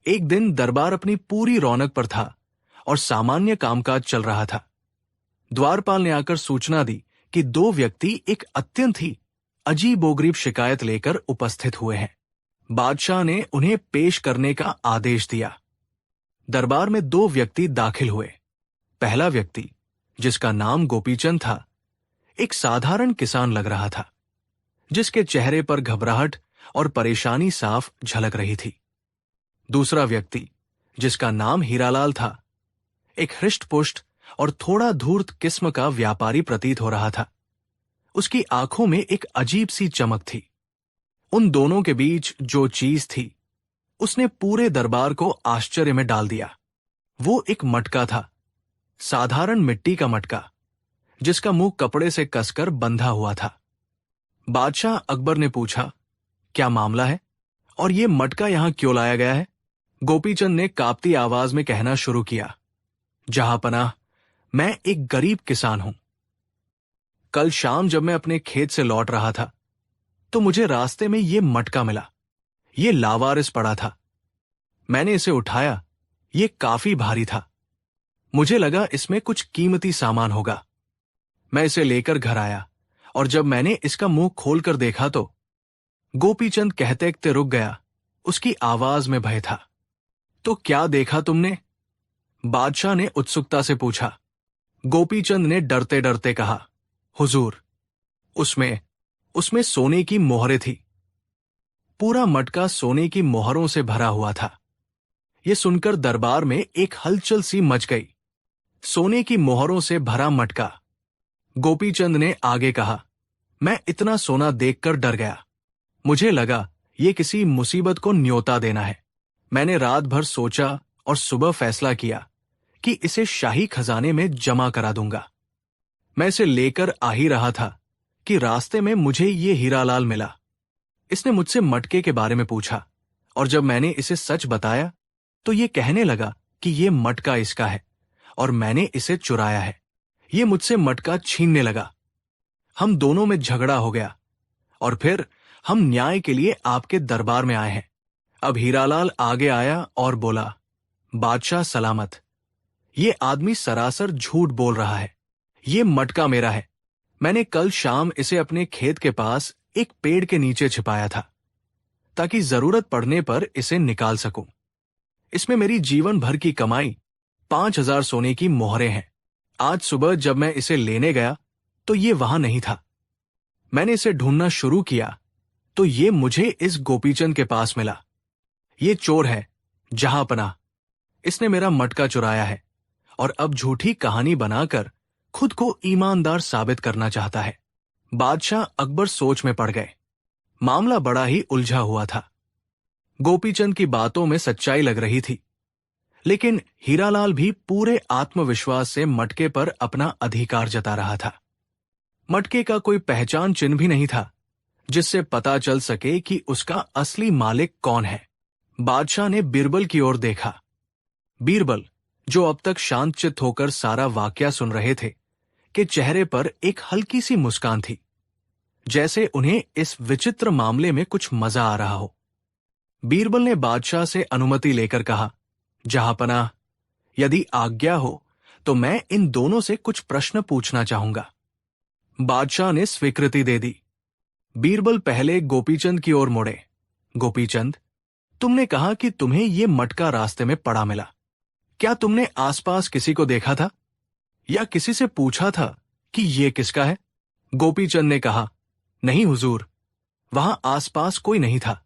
एक दिन दरबार अपनी पूरी रौनक पर था और सामान्य कामकाज चल रहा था। द्वारपाल ने आकर सूचना दी कि दो व्यक्ति एक अत्यंत ही अजीबोगरीब शिकायत लेकर उपस्थित हुए हैं। बादशाह ने उन्हें पेश करने का आदेश दिया। दरबार में दो व्यक्ति दाखिल हुए। पहला व्यक्ति, जिसका नाम गोपीचंद था, एक साधारण किसान लग रहा था, जिसके चेहरे पर घबराहट और परेशानी साफ झलक रही थी। दूसरा व्यक्ति, जिसका नाम हीरालाल था, एक हृष्टपुष्ट और थोड़ा धूर्त किस्म का व्यापारी प्रतीत हो रहा था। उसकी आंखों में एक अजीब सी चमक थी। उन दोनों के बीच जो चीज थी, उसने पूरे दरबार को आश्चर्य में डाल दिया। वो एक मटका था, साधारण मिट्टी का मटका, जिसका मुंह कपड़े से कसकर बंधा हुआ था। बादशाह अकबर ने पूछा, क्या मामला है और ये मटका यहां क्यों लाया गया है? गोपीचंद ने कांपती आवाज में कहना शुरू किया, जहांपनाह, मैं एक गरीब किसान हूं। कल शाम जब मैं अपने खेत से लौट रहा था तो मुझे रास्ते में ये मटका मिला। ये लावारिस पड़ा था। मैंने इसे उठाया। ये काफी भारी था। मुझे लगा इसमें कुछ कीमती सामान होगा। मैं इसे लेकर घर आया और जब मैंने इसका मुंह खोलकर देखा तो गोपीचंद कहते कहते रुक गया। उसकी आवाज में भय था। तो क्या देखा तुमने? बादशाह ने उत्सुकता से पूछा। गोपीचंद ने डरते डरते कहा, हुजूर, उसमें सोने की मोहरें थी। पूरा मटका सोने की मोहरों से भरा हुआ था। यह सुनकर दरबार में एक हलचल सी मच गई। सोने की मोहरों से भरा मटका। गोपीचंद ने आगे कहा, मैं इतना सोना देखकर डर गया। मुझे लगा ये किसी मुसीबत को न्योता देना है। मैंने रात भर सोचा और सुबह फैसला किया कि इसे शाही खजाने में जमा करा दूंगा। मैं इसे लेकर आ ही रहा था कि रास्ते में मुझे ये हीरालाल मिला। इसने मुझसे मटके के बारे में पूछा और जब मैंने इसे सच बताया तो ये कहने लगा कि ये मटका इसका है और मैंने इसे चुराया है। ये मुझसे मटका छीनने लगा। हम दोनों में झगड़ा हो गया और फिर हम न्याय के लिए आपके दरबार में आए हैं। अब हीरालाल आगे आया और बोला, बादशाह सलामत, ये आदमी सरासर झूठ बोल रहा है। ये मटका मेरा है। मैंने कल शाम इसे अपने खेत के पास एक पेड़ के नीचे छिपाया था ताकि जरूरत पड़ने पर इसे निकाल सकूं। इसमें मेरी जीवन भर की कमाई 5,000 सोने की मोहरें हैं। आज सुबह जब मैं इसे लेने गया तो ये वहां नहीं था। मैंने इसे ढूंढना शुरू किया तो ये मुझे इस गोपीचंद के पास मिला। ये चोर है, जहांपनाह। इसने मेरा मटका चुराया है और अब झूठी कहानी बनाकर खुद को ईमानदार साबित करना चाहता है। बादशाह अकबर सोच में पड़ गए। मामला बड़ा ही उलझा हुआ था। गोपीचंद की बातों में सच्चाई लग रही थी, लेकिन हीरालाल भी पूरे आत्मविश्वास से मटके पर अपना अधिकार जता रहा था। मटके का कोई पहचान चिन्ह भी नहीं था जिससे पता चल सके कि उसका असली मालिक कौन है। बादशाह ने बीरबल की ओर देखा। बीरबल, जो अब तक शांतचित्त होकर सारा वाकया सुन रहे थे, के चेहरे पर एक हल्की सी मुस्कान थी, जैसे उन्हें इस विचित्र मामले में कुछ मजा आ रहा हो। बीरबल ने बादशाह से अनुमति लेकर कहा, जहांपनाह, यदि आज्ञा हो तो मैं इन दोनों से कुछ प्रश्न पूछना चाहूंगा। बादशाह ने स्वीकृति दे दी। बीरबल पहले गोपीचंद की ओर मुड़े। गोपीचंद, तुमने कहा कि तुम्हें यह मटका रास्ते में पड़ा मिला। क्या तुमने आसपास किसी को देखा था या किसी से पूछा था कि यह किसका है? गोपीचंद ने कहा, नहीं हुजूर, वहां आसपास कोई नहीं था।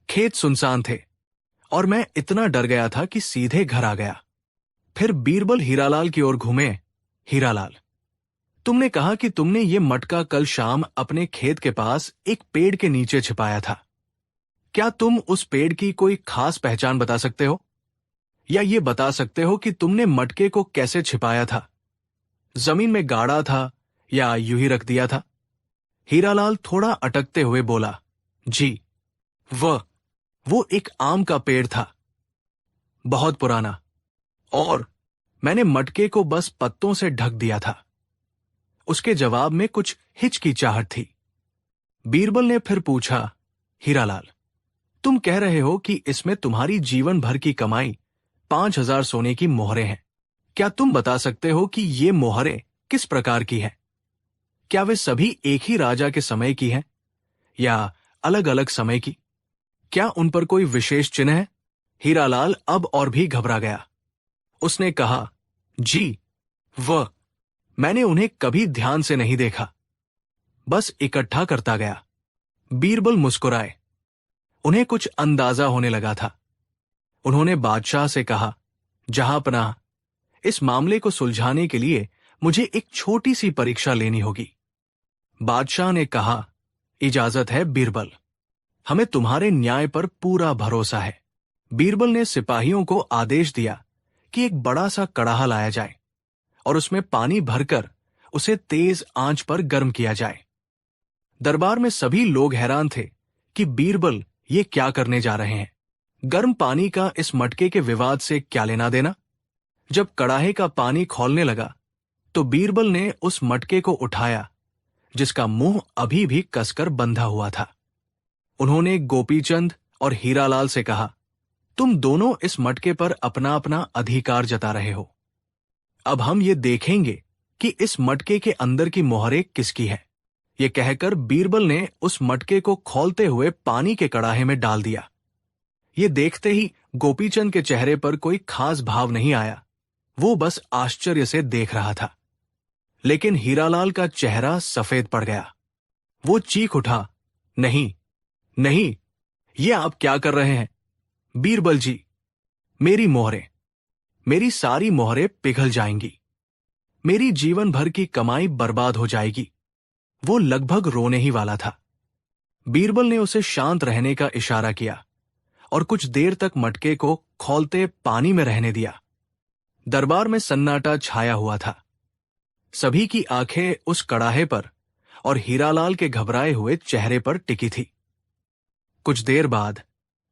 खेत सुनसान थे और मैं इतना डर गया था कि सीधे घर आ गया। फिर बीरबल हीरालाल की ओर घूमे। हीरालाल, तुमने कहा कि तुमने ये मटका कल शाम अपने खेत के पास एक पेड़ के नीचे छिपाया था। क्या तुम उस पेड़ की कोई खास पहचान बता सकते हो या ये बता सकते हो कि तुमने मटके को कैसे छिपाया था? जमीन में गाड़ा था या यूं ही रख दिया था? हीरालाल थोड़ा अटकते हुए बोला, जी, वो एक आम का पेड़ था, बहुत पुराना, और मैंने मटके को बस पत्तों से ढक दिया था। उसके जवाब में कुछ हिचकिचाहट थी। बीरबल ने फिर पूछा, हीरालाल, तुम कह रहे हो कि इसमें तुम्हारी जीवन भर की कमाई 5,000 सोने की मोहरें हैं। क्या तुम बता सकते हो कि ये मोहरें किस प्रकार की हैं? क्या वे सभी एक ही राजा के समय की हैं या अलग अलग समय की? क्या उन पर कोई विशेष चिन्ह है? हीरालाल अब और भी घबरा गया। उसने कहा, जी, मैंने उन्हें कभी ध्यान से नहीं देखा, बस इकट्ठा करता गया। बीरबल मुस्कुराए। उन्हें कुछ अंदाजा होने लगा था। उन्होंने बादशाह से कहा, जहांपनाह, इस मामले को सुलझाने के लिए मुझे एक छोटी सी परीक्षा लेनी होगी। बादशाह ने कहा, इजाजत है बीरबल, हमें तुम्हारे न्याय पर पूरा भरोसा है। बीरबल ने सिपाहियों को आदेश दिया कि एक बड़ा सा कड़ाहा लाया जाए और उसमें पानी भरकर उसे तेज आंच पर गर्म किया जाए। दरबार में सभी लोग हैरान थे कि बीरबल ये क्या करने जा रहे हैं। गर्म पानी का इस मटके के विवाद से क्या लेना देना? जब कड़ाहे का पानी खौलने लगा तो बीरबल ने उस मटके को उठाया जिसका मुंह अभी भी कसकर बंधा हुआ था। उन्होंने गोपीचंद और हीरालाल से कहा, तुम दोनों इस मटके पर अपना अपना अधिकार जता रहे हो। अब हम ये देखेंगे कि इस मटके के अंदर की मोहरें किसकी है। ये कहकर बीरबल ने उस मटके को खौलते हुए पानी के कड़ाहे में डाल दिया। ये देखते ही गोपीचंद के चेहरे पर कोई खास भाव नहीं आया, वो बस आश्चर्य से देख रहा था। लेकिन हीरालाल का चेहरा सफेद पड़ गया। वो चीख उठा, नहीं नहीं, ये आप क्या कर रहे हैं? बीरबल जी, मेरी सारी मोहरें पिघल जाएंगी, मेरी जीवन भर की कमाई बर्बाद हो जाएगी। वो लगभग रोने ही वाला था। बीरबल ने उसे शांत रहने का इशारा किया और कुछ देर तक मटके को खौलते पानी में रहने दिया। दरबार में सन्नाटा छाया हुआ था। सभी की आंखें उस कड़ाहे पर और हीरालाल के घबराए हुए चेहरे पर टिकी थी। कुछ देर बाद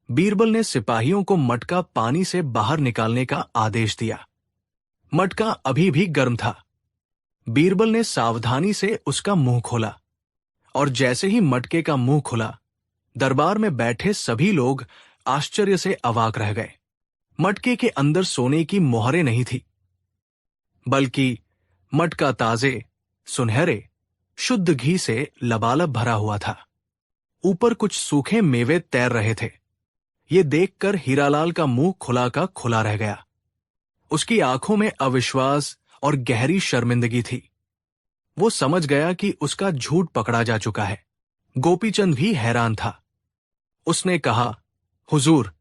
बीरबल ने सिपाहियों को मटका पानी से बाहर निकालने का आदेश दिया। मटका अभी भी गर्म था। बीरबल ने सावधानी से उसका मुंह खोला और जैसे ही मटके का मुंह खुला, दरबार में बैठे सभी लोग आश्चर्य से अवाक रह गए। मटके के अंदर सोने की मोहरें नहीं थी, बल्कि मटका ताजे, सुनहरे, शुद्ध घी से लबालब भरा हुआ था। ऊपर कुछ सूखे मेवे तैर रहे थे। ये देखकर हीरालाल का मुंह खुला का खुला रह गया। उसकी आंखों में अविश्वास और गहरी शर्मिंदगी थी। वो समझ गया कि उसका झूठ पकड़ा जा चुका है। गोपीचंद भी हैरान था। उसने कहा, हुजूर,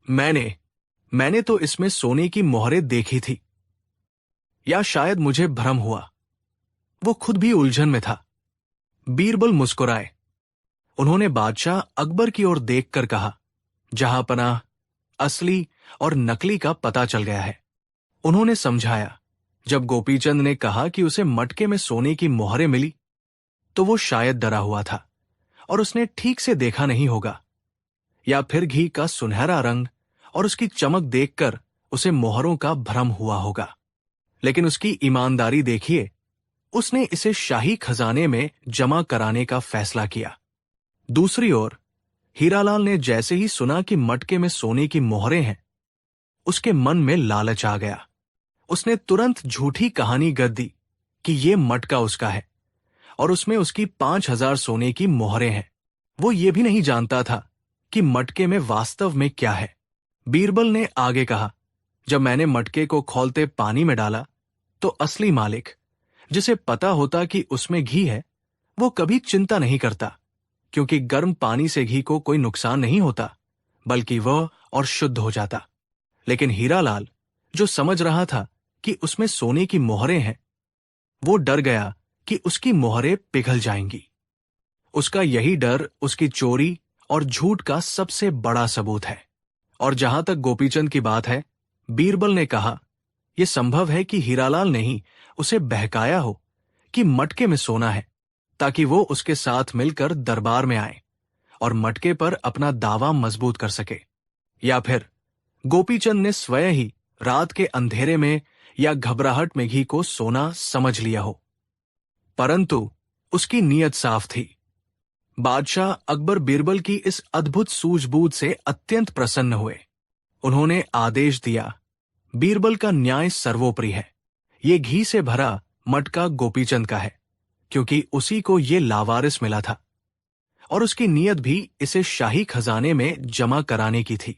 मैंने तो इसमें सोने की मोहरें देखी थी, या शायद मुझे भ्रम हुआ। वो खुद भी उलझन में था। बीरबल मुस्कुराए। उन्होंने बादशाह अकबर की ओर देखकर कहा, जहांपनाह, असली और नकली का पता चल गया है। उन्होंने समझाया। जब गोपीचंद ने कहा कि उसे मटके में सोने की मोहरें मिली, तो वो शायद डरा हुआ था और उसने ठीक से देखा नहीं होगा, या फिर घी का सुनहरा रंग और उसकी चमक देखकर उसे मोहरों का भ्रम हुआ होगा। लेकिन उसकी ईमानदारी देखिए, उसने इसे शाही खजाने में जमा कराने का फैसला किया। दूसरी ओर हीरालाल ने जैसे ही सुना कि मटके में सोने की मोहरें हैं, उसके मन में लालच आ गया। उसने तुरंत झूठी कहानी गढ़ दी कि ये मटका उसका है और उसमें उसकी 5,000 सोने की मोहरें हैं। वो ये भी नहीं जानता था कि मटके में वास्तव में क्या है। बीरबल ने आगे कहा, जब मैंने मटके को खौलते पानी में डाला तो असली मालिक, जिसे पता होता कि उसमें घी है, वो कभी चिंता नहीं करता, क्योंकि गर्म पानी से घी को कोई नुकसान नहीं होता, बल्कि वह और शुद्ध हो जाता। लेकिन हीरालाल, जो समझ रहा था कि उसमें सोने की मोहरें हैं, वो डर गया कि उसकी मोहरें पिघल जाएंगी। उसका यही डर उसकी चोरी और झूठ का सबसे बड़ा सबूत है। और जहां तक गोपीचंद की बात है, बीरबल ने कहा, यह संभव है कि हीरालाल ने ही उसे बहकाया हो कि मटके में सोना है, ताकि वो उसके साथ मिलकर दरबार में आए और मटके पर अपना दावा मजबूत कर सके। या फिर गोपीचंद ने स्वयं ही रात के अंधेरे में या घबराहट में घी को सोना समझ लिया हो। परंतु उसकी नीयत साफ थी। बादशाह अकबर बीरबल की इस अद्भुत सूझबूझ से अत्यंत प्रसन्न हुए। उन्होंने आदेश दिया, बीरबल का न्याय सर्वोपरि है। ये घी से भरा मटका गोपीचंद का है, क्योंकि उसी को ये लावारिस मिला था और उसकी नीयत भी इसे शाही खजाने में जमा कराने की थी।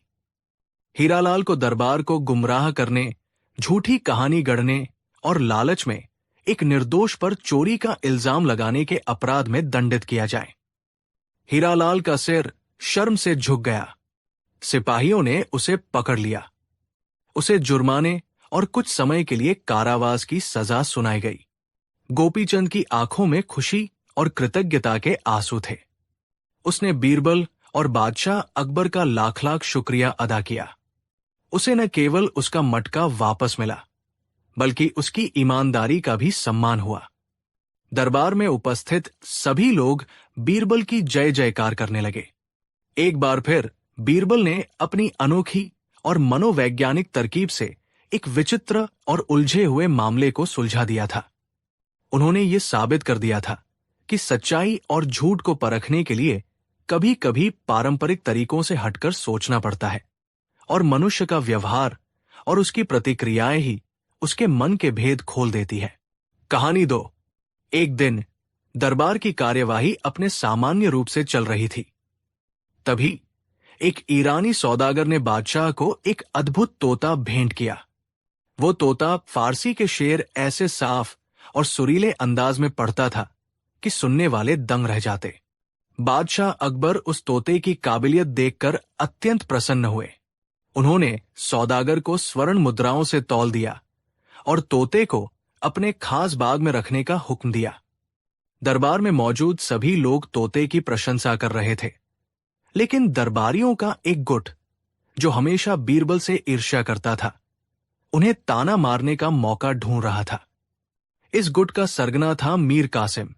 हीरालाल को दरबार को गुमराह करने, झूठी कहानी गढ़ने और लालच में एक निर्दोष पर चोरी का इल्जाम लगाने के अपराध में दंडित किया जाए। हीरालाल का सिर शर्म से झुक गया। सिपाहियों ने उसे पकड़ लिया। उसे जुर्माने और कुछ समय के लिए कारावास की सजा सुनाई गई। गोपीचंद की आंखों में खुशी और कृतज्ञता के आंसू थे। उसने बीरबल और बादशाह अकबर का लाख लाख शुक्रिया अदा किया। उसे न केवल उसका मटका वापस मिला, बल्कि उसकी ईमानदारी का भी सम्मान हुआ। दरबार में उपस्थित सभी लोग बीरबल की जय जयकार करने लगे। एक बार फिर बीरबल ने अपनी अनोखी और मनोवैज्ञानिक तरकीब से एक विचित्र और उलझे हुए मामले को सुलझा दिया था। उन्होंने ये साबित कर दिया था कि सच्चाई और झूठ को परखने के लिए कभी कभी पारंपरिक तरीकों से हटकर सोचना पड़ता है, और मनुष्य का व्यवहार और उसकी प्रतिक्रियाएं ही उसके मन के भेद खोल देती है। कहानी 2। एक दिन दरबार की कार्यवाही अपने सामान्य रूप से चल रही थी। तभी एक ईरानी सौदागर ने बादशाह को एक अद्भुत तोता भेंट किया। वो तोता फारसी के शेर ऐसे साफ और सुरीले अंदाज में पढ़ता था कि सुनने वाले दंग रह जाते। बादशाह अकबर उस तोते की काबिलियत देखकर अत्यंत प्रसन्न हुए। उन्होंने सौदागर को स्वर्ण मुद्राओं से तौल दिया और तोते को अपने खास बाग में रखने का हुक्म दिया। दरबार में मौजूद सभी लोग तोते की प्रशंसा कर रहे थे, लेकिन दरबारियों का एक गुट, जो हमेशा बीरबल से ईर्ष्या करता था, उन्हें ताना मारने का मौका ढूंढ रहा था। इस गुट का सरगना था मीर कासिम,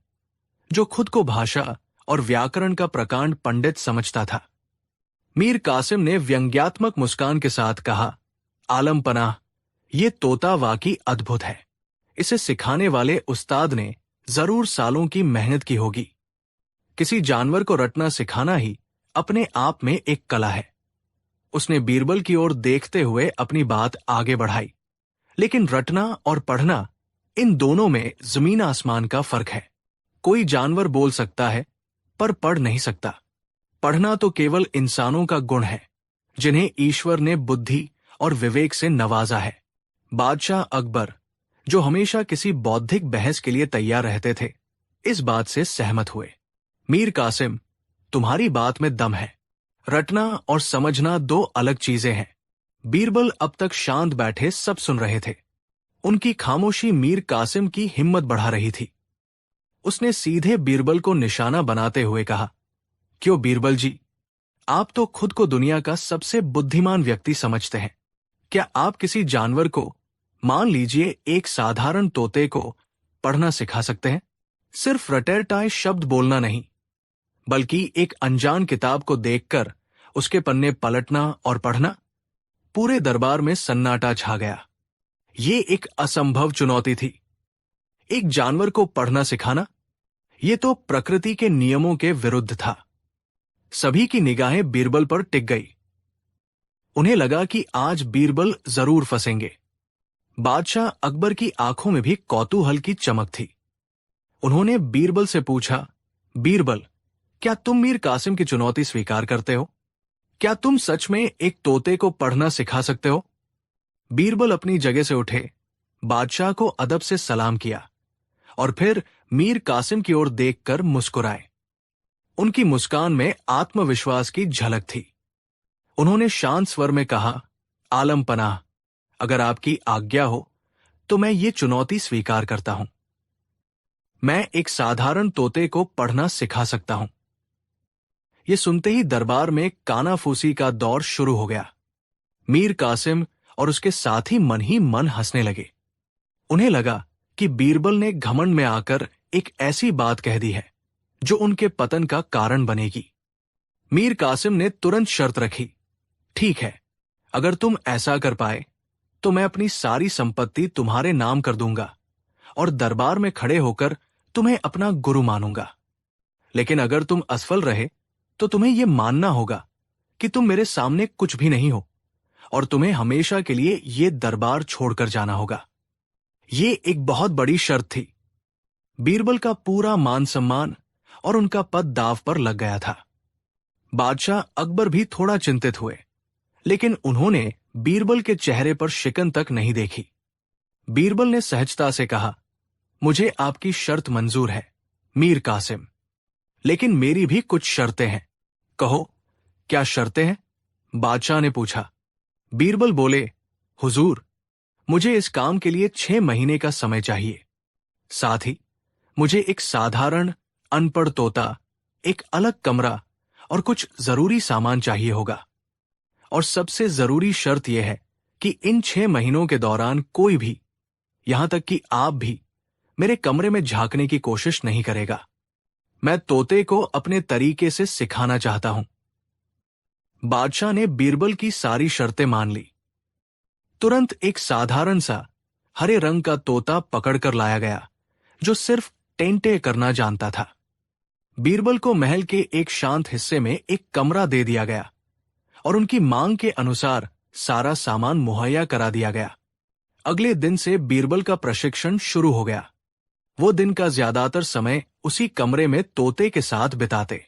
जो खुद को भाषा और व्याकरण का प्रकांड पंडित समझता था। मीर कासिम ने व्यंग्यात्मक मुस्कान के साथ कहा, आलम पनाह, ये तोता वाकई अद्भुत है। इसे सिखाने वाले उस्ताद ने जरूर सालों की मेहनत की होगी। किसी जानवर को रटना सिखाना ही अपने आप में एक कला है। उसने बीरबल की ओर देखते हुए अपनी बात आगे बढ़ाई, लेकिन रटना और पढ़ना, इन दोनों में जमीन आसमान का फर्क है। कोई जानवर बोल सकता है, पर पढ़ नहीं सकता। पढ़ना तो केवल इंसानों का गुण है, जिन्हें ईश्वर ने बुद्धि और विवेक से नवाजा है। बादशाह अकबर, जो हमेशा किसी बौद्धिक बहस के लिए तैयार रहते थे, इस बात से सहमत हुए। मीर कासिम, तुम्हारी बात में दम है। रटना और समझना दो अलग चीजें हैं। बीरबल अब तक शांत बैठे सब सुन रहे थे। उनकी खामोशी मीर कासिम की हिम्मत बढ़ा रही थी। उसने सीधे बीरबल को निशाना बनाते हुए कहा, क्यों बीरबल जी, आप तो खुद को दुनिया का सबसे बुद्धिमान व्यक्ति समझते हैं। क्या आप किसी जानवर को, मान लीजिए एक साधारण तोते को, पढ़ना सिखा सकते हैं? सिर्फ रटेरटाए शब्द बोलना नहीं, बल्कि एक अनजान किताब को देखकर उसके पन्ने पलटना और पढ़ना? पूरे दरबार में सन्नाटा छा गया। ये एक असंभव चुनौती थी। एक जानवर को पढ़ना सिखाना, ये तो प्रकृति के नियमों के विरुद्ध था। सभी की निगाहें बीरबल पर टिक गई। उन्हें लगा कि आज बीरबल जरूर फंसेंगे। बादशाह अकबर की आंखों में भी कौतूहल की चमक थी। उन्होंने बीरबल से पूछा, बीरबल, क्या तुम मीर कासिम की चुनौती स्वीकार करते हो? क्या तुम सच में एक तोते को पढ़ना सिखा सकते हो? बीरबल अपनी जगह से उठे, बादशाह को अदब से सलाम किया और फिर मीर कासिम की ओर देखकर मुस्कुराए। उनकी मुस्कान में आत्मविश्वास की झलक थी। उन्होंने शांत स्वर में कहा, आलम पनाह, अगर आपकी आज्ञा हो तो मैं ये चुनौती स्वीकार करता हूं। मैं एक साधारण तोते को पढ़ना सिखा सकता हूं। ये सुनते ही दरबार में कानाफूसी का दौर शुरू हो गया। मीर कासिम और उसके साथी मन ही मन हंसने लगे। उन्हें लगा कि बीरबल ने घमंड में आकर एक ऐसी बात कह दी है जो उनके पतन का कारण बनेगी। मीर कासिम ने तुरंत शर्त रखी, ठीक है, अगर तुम ऐसा कर पाए तो मैं अपनी सारी संपत्ति तुम्हारे नाम कर दूंगा और दरबार में खड़े होकर तुम्हें अपना गुरु मानूंगा। लेकिन अगर तुम असफल रहे तो तुम्हें यह मानना होगा कि तुम मेरे सामने कुछ भी नहीं हो और तुम्हें हमेशा के लिए ये दरबार छोड़कर जाना होगा। ये एक बहुत बड़ी शर्त थी। बीरबल का पूरा मान सम्मान और उनका पद दांव पर लग गया था। बादशाह अकबर भी थोड़ा चिंतित हुए, लेकिन उन्होंने बीरबल के चेहरे पर शिकन तक नहीं देखी। बीरबल ने सहजता से कहा, मुझे आपकी शर्त मंजूर है मीर कासिम, लेकिन मेरी भी कुछ शर्तें हैं। कहो, क्या शर्तें हैं? बादशाह ने पूछा। बीरबल बोले, हुजूर, मुझे इस काम के लिए 6 महीने का समय चाहिए। साथ ही मुझे एक साधारण अनपढ़ तोता, एक अलग कमरा और कुछ जरूरी सामान चाहिए होगा। और सबसे जरूरी शर्त यह है कि इन 6 महीनों के दौरान कोई भी, यहां तक कि आप भी, मेरे कमरे में झांकने की कोशिश नहीं करेगा। मैं तोते को अपने तरीके से सिखाना चाहता हूं। बादशाह ने बीरबल की सारी शर्तें मान ली। तुरंत एक साधारण सा हरे रंग का तोता पकड़कर लाया गया, जो सिर्फ टेंटे करना जानता था। बीरबल को महल के एक शांत हिस्से में एक कमरा दे दिया गया और उनकी मांग के अनुसार सारा सामान मुहैया करा दिया गया। अगले दिन से बीरबल का प्रशिक्षण शुरू हो गया। वो दिन का ज्यादातर समय उसी कमरे में तोते के साथ बिताते।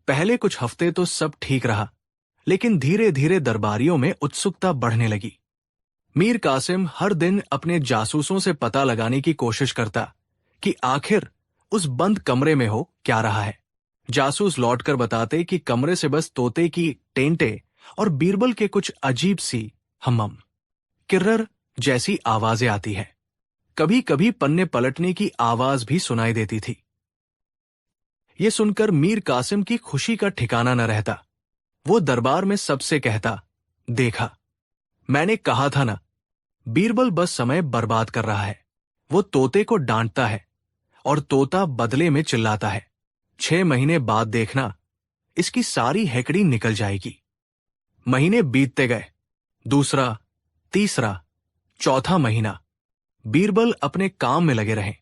पहले कुछ हफ्ते तो सब ठीक रहा, लेकिन धीरे धीरे दरबारियों में उत्सुकता बढ़ने लगी। मीर कासिम हर दिन अपने जासूसों से पता लगाने की कोशिश करता कि आखिर उस बंद कमरे में हो क्या रहा है। जासूस लौटकर बताते कि कमरे से बस तोते की टेंटे और बीरबल के कुछ अजीब सी हम्म किर्रर जैसी आवाजें आती है। कभी कभी पन्ने पलटने की आवाज भी सुनाई देती थी। यह सुनकर मीर कासिम की खुशी का ठिकाना न रहता। वो दरबार में सबसे कहता, देखा, मैंने कहा था ना, बीरबल बस समय बर्बाद कर रहा है। वो तोते को डांटता है और तोता बदले में चिल्लाता है। 6 महीने बाद देखना, इसकी सारी हेकड़ी निकल जाएगी। महीने बीतते गए। दूसरा, तीसरा, चौथा महीना। बीरबल अपने काम में लगे रहे।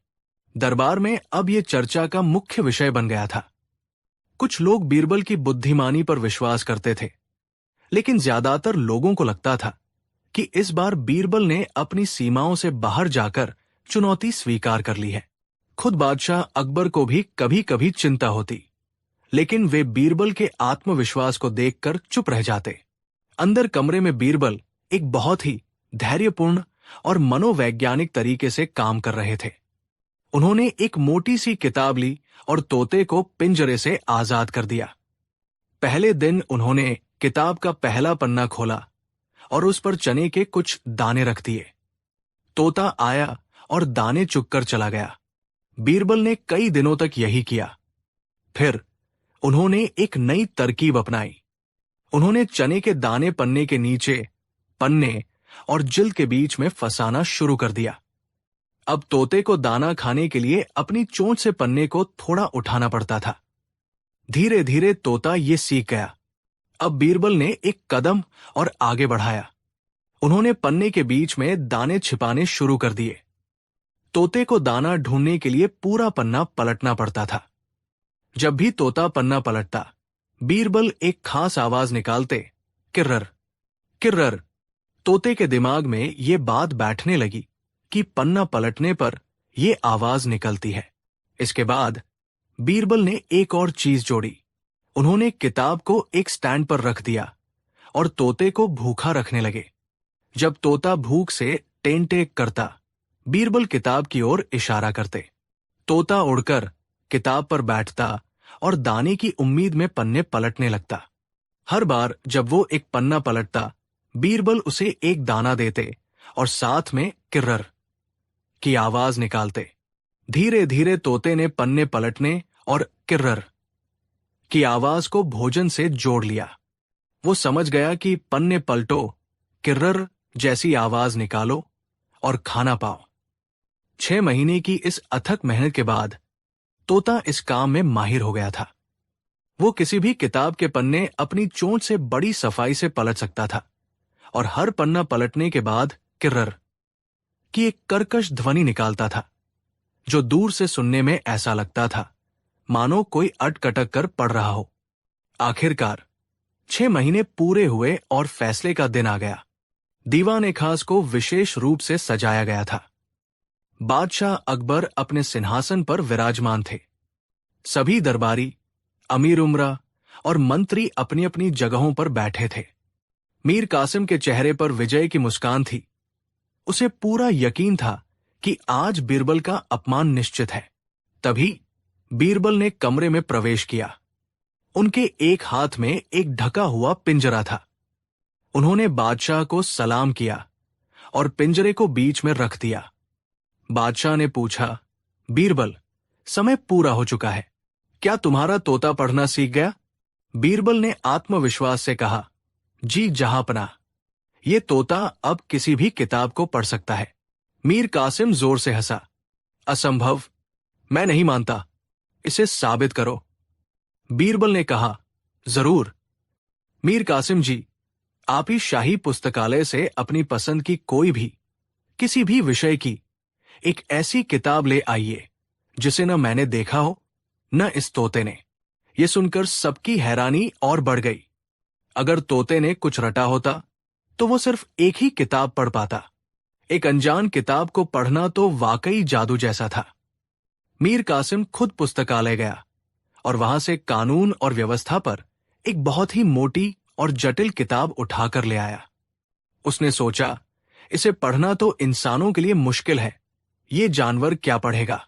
दरबार में अब यह चर्चा का मुख्य विषय बन गया था। कुछ लोग बीरबल की बुद्धिमानी पर विश्वास करते थे, लेकिन ज्यादातर लोगों को लगता था कि इस बार बीरबल ने अपनी सीमाओं से बाहर जाकर चुनौती स्वीकार कर ली है। खुद बादशाह अकबर को भी कभी कभी चिंता होती, लेकिन वे बीरबल के आत्मविश्वास को देखकर चुप रह जाते। अंदर कमरे में बीरबल एक बहुत ही धैर्यपूर्ण और मनोवैज्ञानिक तरीके से काम कर रहे थे। उन्होंने एक मोटी सी किताब ली और तोते को पिंजरे से आजाद कर दिया। पहले दिन उन्होंने किताब का पहला पन्ना खोला और उस पर चने के कुछ दाने रख दिए। तोता आया और दाने चुगकर चला गया। बीरबल ने कई दिनों तक यही किया। फिर उन्होंने एक नई तरकीब अपनाई। उन्होंने चने के दाने पन्ने के नीचे, पन्ने और जिल्द के बीच में फंसाना शुरू कर दिया। अब तोते को दाना खाने के लिए अपनी चोंच से पन्ने को थोड़ा उठाना पड़ता था। धीरे धीरे तोता ये सीख गया। अब बीरबल ने एक कदम और आगे बढ़ाया। उन्होंने पन्ने के बीच में दाने छिपाने शुरू कर दिए। तोते को दाना ढूंढने के लिए पूरा पन्ना पलटना पड़ता था। जब भी तोता पन्ना पलटता, बीरबल एक खास आवाज निकालते, किर्रर, किर्रर। तोते के दिमाग में ये बात बैठने लगी कि पन्ना पलटने पर यह आवाज निकलती है। इसके बाद बीरबल ने एक और चीज जोड़ी। उन्होंने किताब को एक स्टैंड पर रख दिया और तोते को भूखा रखने लगे। जब तोता भूख से टेंटेक करता, बीरबल किताब की ओर इशारा करते। तोता उड़कर किताब पर बैठता और दाने की उम्मीद में पन्ने पलटने लगता। हर बार जब वो एक पन्ना पलटता, बीरबल उसे एक दाना देते और साथ में किर्रर की आवाज निकालते। धीरे धीरे तोते ने पन्ने पलटने और किर्रर की आवाज को भोजन से जोड़ लिया। वो समझ गया कि पन्ने पलटो, किर्रर जैसी आवाज निकालो और खाना पाओ। 6 महीने की इस अथक मेहनत के बाद तोता इस काम में माहिर हो गया था। वो किसी भी किताब के पन्ने अपनी चोंच से बड़ी सफाई से पलट सकता था और हर पन्ना पलटने के बाद किर्रर की एक कर्कश ध्वनि निकालता था, जो दूर से सुनने में ऐसा लगता था मानो कोई अटकटक कर पढ़ रहा हो। आखिरकार 6 महीने पूरे हुए और फैसले का दिन आ गया। दीवान खास को विशेष रूप से सजाया गया था। बादशाह अकबर अपने सिंहासन पर विराजमान थे। सभी दरबारी, अमीर उमरा और मंत्री अपनी अपनी जगहों पर बैठे थे। मीर कासिम के चेहरे पर विजय की मुस्कान थी। उसे पूरा यकीन था कि आज बीरबल का अपमान निश्चित है। तभी बीरबल ने कमरे में प्रवेश किया। उनके एक हाथ में एक ढका हुआ पिंजरा था। उन्होंने बादशाह को सलाम किया और पिंजरे को बीच में रख दिया। बादशाह ने पूछा, बीरबल, समय पूरा हो चुका है, क्या तुम्हारा तोता पढ़ना सीख गया? बीरबल ने आत्मविश्वास से कहा, जी जहांपनाह, ये तोता अब किसी भी किताब को पढ़ सकता है। मीर कासिम जोर से हंसा, असंभव, मैं नहीं मानता, इसे साबित करो। बीरबल ने कहा, जरूर। मीर कासिम जी, आप ही शाही पुस्तकालय से अपनी पसंद की कोई भी, किसी भी विषय की एक ऐसी किताब ले आइए जिसे न मैंने देखा हो न इस तोते ने। यह सुनकर सबकी हैरानी और बढ़ गई। अगर तोते ने कुछ रटा होता तो वो सिर्फ एक ही किताब पढ़ पाता। एक अनजान किताब को पढ़ना तो वाकई जादू जैसा था। मीर कासिम खुद पुस्तकालय गया और वहां से कानून और व्यवस्था पर एक बहुत ही मोटी और जटिल किताब उठाकर ले आया। उसने सोचा, इसे पढ़ना तो इंसानों के लिए मुश्किल है, ये जानवर क्या पढ़ेगा।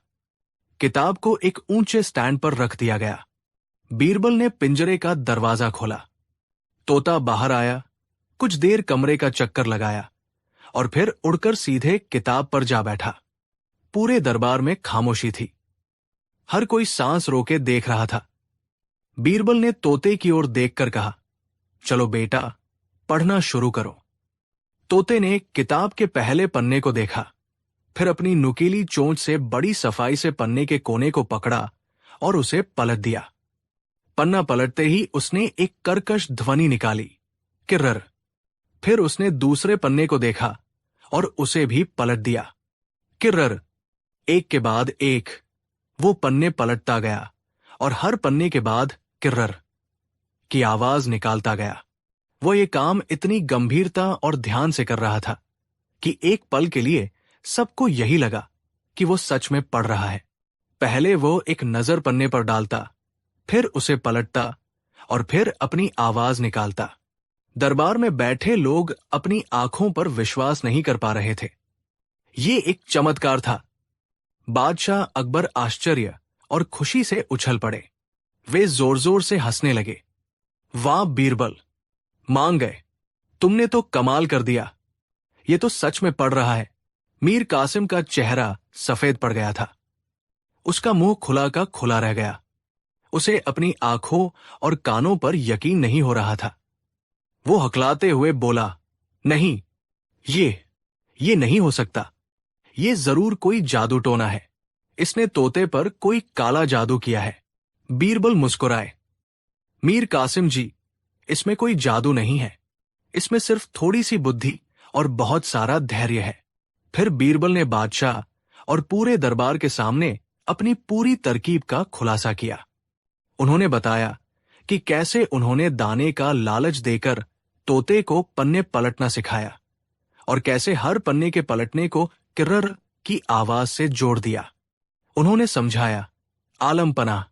किताब को एक ऊंचे स्टैंड पर रख दिया गया। बीरबल ने पिंजरे का दरवाजा खोला। तोता बाहर आया, कुछ देर कमरे का चक्कर लगाया और फिर उड़कर सीधे किताब पर जा बैठा। पूरे दरबार में खामोशी थी। हर कोई सांस रोके देख रहा था। बीरबल ने तोते की ओर देखकर कहा, चलो बेटा, पढ़ना शुरू करो। तोते ने किताब के पहले पन्ने को देखा, फिर अपनी नुकीली चोंच से बड़ी सफाई से पन्ने के कोने को पकड़ा और उसे पलट दिया। पन्ना पलटते ही उसने एक कर्कश ध्वनि निकाली, किर्रर। फिर उसने दूसरे पन्ने को देखा और उसे भी पलट दिया, किर्रर। एक के बाद एक वो पन्ने पलटता गया और हर पन्ने के बाद किर्रर की आवाज निकालता गया। वो ये काम इतनी गंभीरता और ध्यान से कर रहा था कि एक पल के लिए सबको यही लगा कि वो सच में पढ़ रहा है। पहले वो एक नजर पन्ने पर डालता, फिर उसे पलटता और फिर अपनी आवाज निकालता। दरबार में बैठे लोग अपनी आंखों पर विश्वास नहीं कर पा रहे थे। ये एक चमत्कार था। बादशाह अकबर आश्चर्य और खुशी से उछल पड़े। वे जोर जोर से हंसने लगे। वाह बीरबल, मान गए, तुमने तो कमाल कर दिया, ये तो सच में पढ़ रहा है। मीर कासिम का चेहरा सफेद पड़ गया था। उसका मुंह खुला का खुला रह गया। उसे अपनी आंखों और कानों पर यकीन नहीं हो रहा था। वो हकलाते हुए बोला, नहीं, ये नहीं हो सकता। ये जरूर कोई जादू टोना है। इसने तोते पर कोई काला जादू किया है। बीरबल मुस्कुराए, मीर कासिम जी, इसमें कोई जादू नहीं है। इसमें सिर्फ थोड़ी सी बुद्धि और बहुत सारा धैर्य है। फिर बीरबल ने बादशाह और पूरे दरबार के सामने अपनी पूरी तरकीब का खुलासा किया। उन्होंने बताया कि कैसे उन्होंने दाने का लालच देकर तोते को पन्ने पलटना सिखाया और कैसे हर पन्ने के पलटने को किर्रर की आवाज से जोड़ दिया। उन्होंने समझाया, आलम पनाह,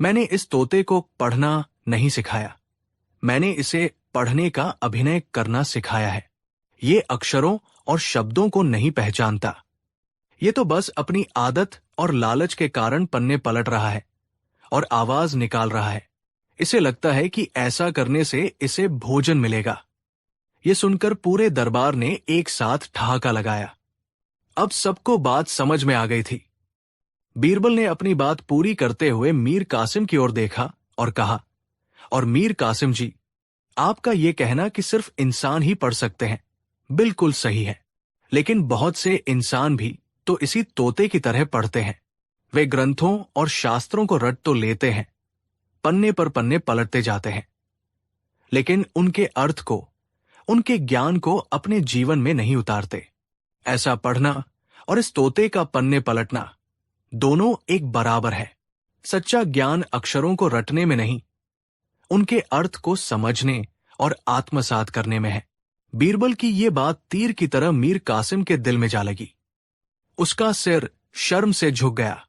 मैंने इस तोते को पढ़ना नहीं सिखाया, मैंने इसे पढ़ने का अभिनय करना सिखाया है। ये अक्षरों और शब्दों को नहीं पहचानता। ये तो बस अपनी आदत और लालच के कारण पन्ने पलट रहा है और आवाज निकाल रहा है। इसे लगता है कि ऐसा करने से इसे भोजन मिलेगा। ये सुनकर पूरे दरबार ने एक साथ ठहाका लगाया। अब सबको बात समझ में आ गई थी। बीरबल ने अपनी बात पूरी करते हुए मीर कासिम की ओर देखा और कहा, और मीर कासिम जी, आपका यह कहना कि सिर्फ इंसान ही पढ़ सकते हैं, बिल्कुल सही है। लेकिन बहुत से इंसान भी तो इसी तोते की तरह पढ़ते हैं। वे ग्रंथों और शास्त्रों को रट तो लेते हैं, पन्ने पर पन्ने पलटते जाते हैं, लेकिन उनके अर्थ को, उनके ज्ञान को अपने जीवन में नहीं उतारते। ऐसा पढ़ना और इस तोते का पन्ने पलटना दोनों एक बराबर है। सच्चा ज्ञान अक्षरों को रटने में नहीं, उनके अर्थ को समझने और आत्मसात करने में है। बीरबल की ये बात तीर की तरह मीर कासिम के दिल में जा लगी। उसका सिर शर्म से झुक गया।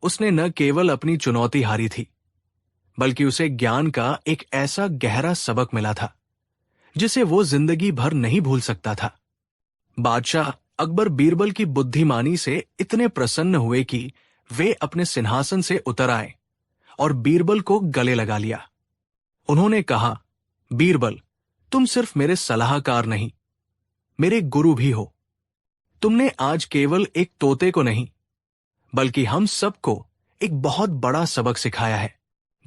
उसने न केवल अपनी चुनौती हारी थी, बल्कि उसे ज्ञान का एक ऐसा गहरा सबक मिला था जिसे वो जिंदगी भर नहीं भूल सकता था। बादशाह अकबर बीरबल की बुद्धिमानी से इतने प्रसन्न हुए कि वे अपने सिंहासन से उतर आए और बीरबल को गले लगा लिया। उन्होंने कहा, बीरबल, तुम सिर्फ मेरे सलाहकार नहीं, मेरे गुरु भी हो। तुमने आज केवल एक तोते को नहीं, बल्कि हम सबको एक बहुत बड़ा सबक सिखाया है।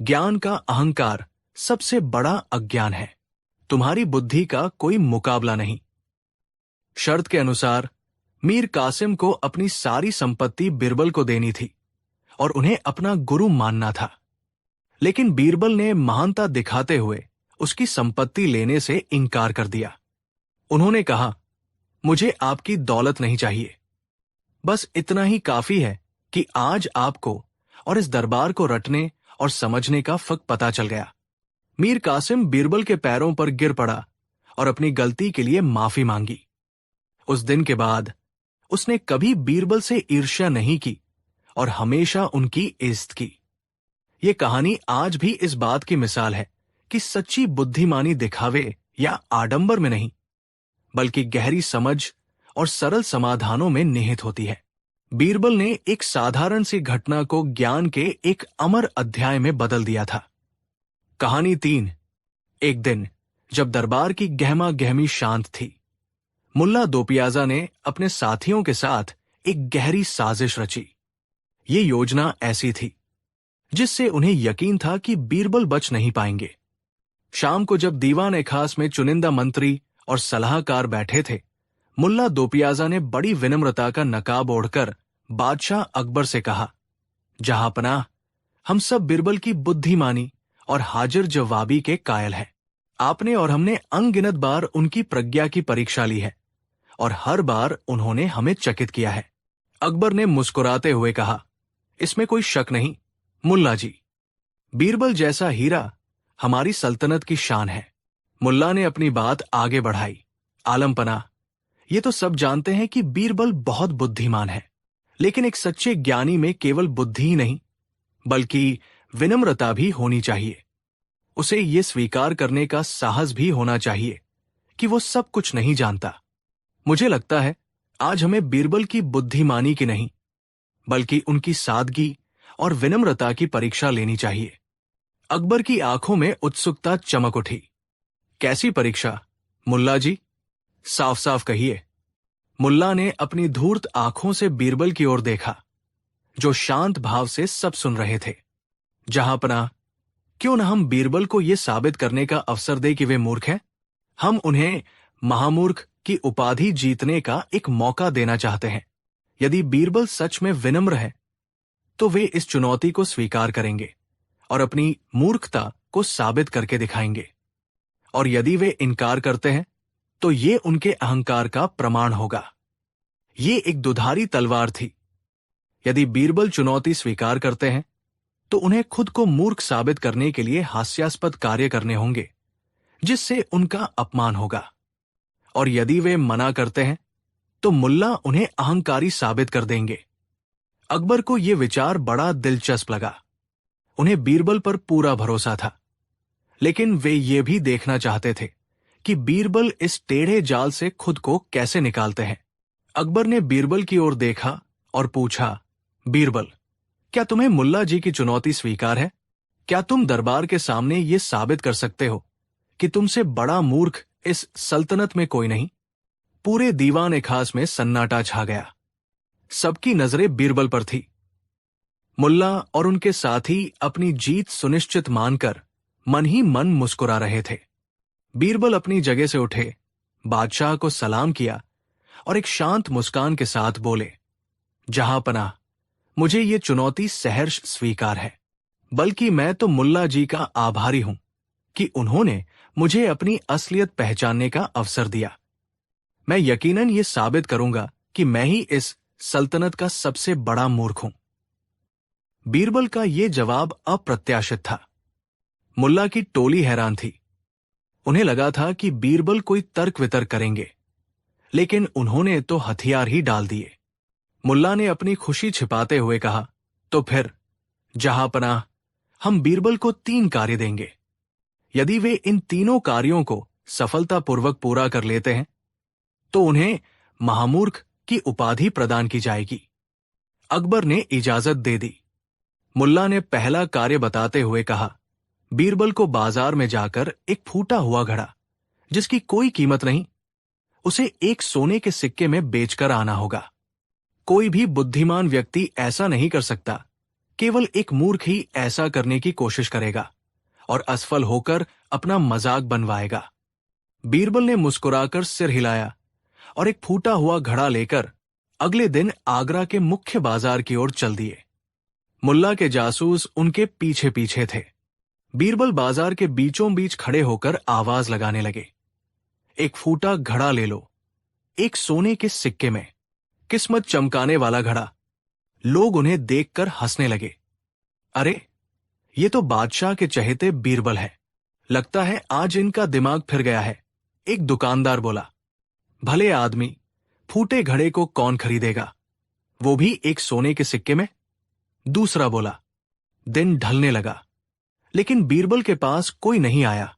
ज्ञान का अहंकार सबसे बड़ा अज्ञान है। तुम्हारी बुद्धि का कोई मुकाबला नहीं। शर्त के अनुसार मीर कासिम को अपनी सारी संपत्ति बीरबल को देनी थी और उन्हें अपना गुरु मानना था। लेकिन बीरबल ने महानता दिखाते हुए उसकी संपत्ति लेने से इनकार कर दिया। उन्होंने कहा, मुझे आपकी दौलत नहीं चाहिए, बस इतना ही काफी है कि आज आपको और इस दरबार को रटने और समझने का फर्क पता चल गया। मीर कासिम बीरबल के पैरों पर गिर पड़ा और अपनी गलती के लिए माफी मांगी। उस दिन के बाद उसने कभी बीरबल से ईर्ष्या नहीं की और हमेशा उनकी इज्जत की। ये कहानी आज भी इस बात की मिसाल है कि सच्ची बुद्धिमानी दिखावे या आडंबर में नहीं, बल्कि गहरी समझ और सरल समाधानों में निहित होती है। बीरबल ने एक साधारण सी घटना को ज्ञान के एक अमर अध्याय में बदल दिया था। कहानी 3। एक दिन जब दरबार की गहमा गहमी शांत थी, मुल्ला दोपियाजा ने अपने साथियों के साथ एक गहरी साजिश रची। ये योजना ऐसी थी जिससे उन्हें यकीन था कि बीरबल बच नहीं पाएंगे। शाम को जब दीवान खास में चुनिंदा मंत्री और सलाहकार बैठे थे, मुल्ला दोपियाजा ने बड़ी विनम्रता का नकाब ओढ़कर बादशाह अकबर से कहा, जहांपनाह, हम सब बीरबल की बुद्धिमानी और हाजिर जवाबी के कायल हैं। आपने और हमने अनगिनत बार उनकी प्रज्ञा की परीक्षा ली है और हर बार उन्होंने हमें चकित किया है। अकबर ने मुस्कुराते हुए कहा, इसमें कोई शक नहीं मुल्ला जी, बीरबल जैसा हीरा हमारी सल्तनत की शान है। मुल्ला ने अपनी बात आगे बढ़ाई, आलमपना, ये तो सब जानते हैं कि बीरबल बहुत बुद्धिमान है, लेकिन एक सच्चे ज्ञानी में केवल बुद्धि ही नहीं, बल्कि विनम्रता भी होनी चाहिए। उसे ये स्वीकार करने का साहस भी होना चाहिए कि वो सब कुछ नहीं जानता। मुझे लगता है आज हमें बीरबल की बुद्धिमानी की नहीं, बल्कि उनकी सादगी और विनम्रता की परीक्षा लेनी चाहिए। अकबर की आंखों में उत्सुकता चमक उठी। कैसी परीक्षा मुल्ला जी? साफ साफ कहिए। मुल्ला ने अपनी धूर्त आंखों से बीरबल की ओर देखा, जो शांत भाव से सब सुन रहे थे। जहांपनाह, क्यों न हम बीरबल को यह साबित करने का अवसर दे कि वे मूर्ख हैं? हम उन्हें महामूर्ख की उपाधि जीतने का एक मौका देना चाहते हैं। यदि बीरबल सच में विनम्र है, तो वे इस चुनौती को स्वीकार करेंगे और अपनी मूर्खता को साबित करके दिखाएंगे। और यदि वे इनकार करते हैं, तो ये उनके अहंकार का प्रमाण होगा। ये एक दुधारी तलवार थी। यदि बीरबल चुनौती स्वीकार करते हैं, तो उन्हें खुद को मूर्ख साबित करने के लिए हास्यास्पद कार्य करने होंगे, जिससे उनका अपमान होगा। और यदि वे मना करते हैं, तो मुल्ला उन्हें अहंकारी साबित कर देंगे। अकबर को यह विचार बड़ा दिलचस्प लगा। उन्हें बीरबल पर पूरा भरोसा था, लेकिन वे ये भी देखना चाहते थे कि बीरबल इस टेढ़े जाल से खुद को कैसे निकालते हैं। अकबर ने बीरबल की ओर देखा और पूछा, बीरबल, क्या तुम्हें मुल्ला जी की चुनौती स्वीकार है? क्या तुम दरबार के सामने ये साबित कर सकते हो कि तुमसे बड़ा मूर्ख इस सल्तनत में कोई नहीं? पूरे दीवान खास में सन्नाटा छा गया। सबकी नजरें बीरबल पर थी। मुल्ला और उनके साथी अपनी जीत सुनिश्चित मानकर मन ही मन मुस्कुरा रहे थे। बीरबल अपनी जगह से उठे, बादशाह को सलाम किया और एक शांत मुस्कान के साथ बोले, जहांपनाह, मुझे ये चुनौती सहर्ष स्वीकार है। बल्कि मैं तो मुल्ला जी का आभारी हूं कि उन्होंने मुझे अपनी असलियत पहचानने का अवसर दिया। मैं यकीनन ये साबित करूंगा कि मैं ही इस सल्तनत का सबसे बड़ा मूर्ख हूं। बीरबल का ये जवाब अप्रत्याशित था। मुल्ला की टोली हैरान थी। उन्हें लगा था कि बीरबल कोई तर्क वितर्क करेंगे, लेकिन उन्होंने तो हथियार ही डाल दिए। मुल्ला ने अपनी खुशी छिपाते हुए कहा, तो फिर जहांपनाह, हम बीरबल को 3 कार्य देंगे। यदि वे इन तीनों कार्यों को सफलतापूर्वक पूरा कर लेते हैं तो उन्हें महामूर्ख की उपाधि प्रदान की जाएगी। अकबर ने इजाजत दे दी। मुल्ला ने पहला कार्य बताते हुए कहा, बीरबल को बाजार में जाकर एक फूटा हुआ घड़ा, जिसकी कोई कीमत नहीं, उसे एक सोने के सिक्के में बेचकर आना होगा। कोई भी बुद्धिमान व्यक्ति ऐसा नहीं कर सकता, केवल एक मूर्ख ही ऐसा करने की कोशिश करेगा और असफल होकर अपना मजाक बनवाएगा। बीरबल ने मुस्कुराकर सिर हिलाया और एक फूटा हुआ घड़ा लेकर अगले दिन आगरा के मुख्य बाजार की ओर चल दिए। मुल्ला के जासूस उनके पीछे पीछे थे। बीरबल बाजार के बीचों बीच खड़े होकर आवाज लगाने लगे, एक फूटा घड़ा ले लो, एक सोने के सिक्के में, किस्मत चमकाने वाला घड़ा। लोग उन्हें देखकर हंसने लगे। अरे, ये तो बादशाह के चहेते बीरबल है, लगता है आज इनका दिमाग फिर गया है। एक दुकानदार बोला, भले आदमी, फूटे घड़े को कौन खरीदेगा, वो भी एक सोने के सिक्के में। दूसरा बोला। दिन ढलने लगा, लेकिन बीरबल के पास कोई नहीं आया।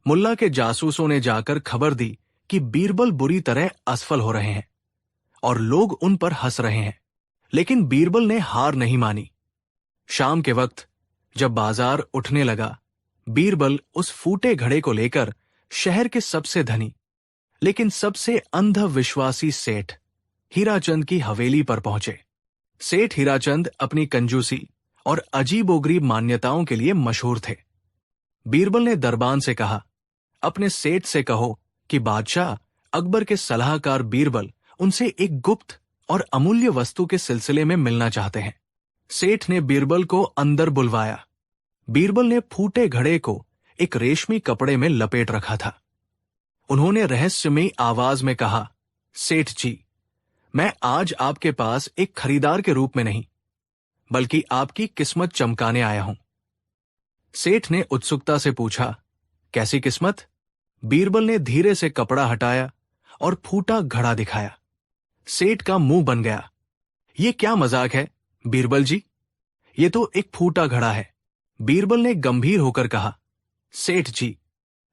मुल्ला के जासूसों ने जाकर खबर दी कि बीरबल बुरी तरह असफल हो रहे हैं और लोग उन पर हंस रहे हैं, लेकिन बीरबल ने हार नहीं मानी। शाम के वक्त जब बाजार उठने लगा, बीरबल उस फूटे घड़े को लेकर शहर के सबसे धनी लेकिन सबसे अंधविश्वासी सेठ हीराचंद की हवेली पर पहुंचे। सेठ हीराचंद अपनी कंजूसी और अजीबोगरीब मान्यताओं के लिए मशहूर थे। बीरबल ने दरबान से कहा, अपने सेठ से कहो कि बादशाह अकबर के सलाहकार बीरबल उनसे एक गुप्त और अमूल्य वस्तु के सिलसिले में मिलना चाहते हैं। सेठ ने बीरबल को अंदर बुलवाया। बीरबल ने फूटे घड़े को एक रेशमी कपड़े में लपेट रखा था। उन्होंने रहस्यमयी आवाज में कहा, सेठ जी, मैं आज आपके पास एक खरीदार के रूप में नहीं, बल्कि आपकी किस्मत चमकाने आया हूं। सेठ ने उत्सुकता से पूछा, कैसी किस्मत? बीरबल ने धीरे से कपड़ा हटाया और फूटा घड़ा दिखाया। सेठ का मुंह बन गया। ये क्या मजाक है बीरबल जी, ये तो एक फूटा घड़ा है। बीरबल ने गंभीर होकर कहा, सेठ जी,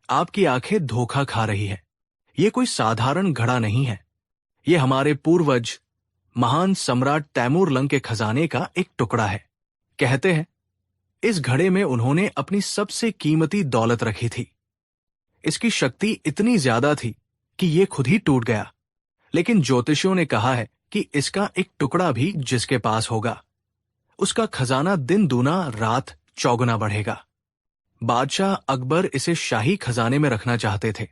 आपकी आंखें धोखा खा रही है। ये कोई साधारण घड़ा नहीं है, ये हमारे पूर्वज महान सम्राट तैमूर लंग के खजाने का एक टुकड़ा है। कहते हैं इस घड़े में उन्होंने अपनी सबसे कीमती दौलत रखी थी। इसकी शक्ति इतनी ज्यादा थी कि ये खुद ही टूट गया, लेकिन ज्योतिषियों ने कहा है कि इसका एक टुकड़ा भी जिसके पास होगा, उसका खजाना दिन दूना रात चौगुना बढ़ेगा। बादशाह अकबर इसे शाही खजाने में रखना चाहते थे,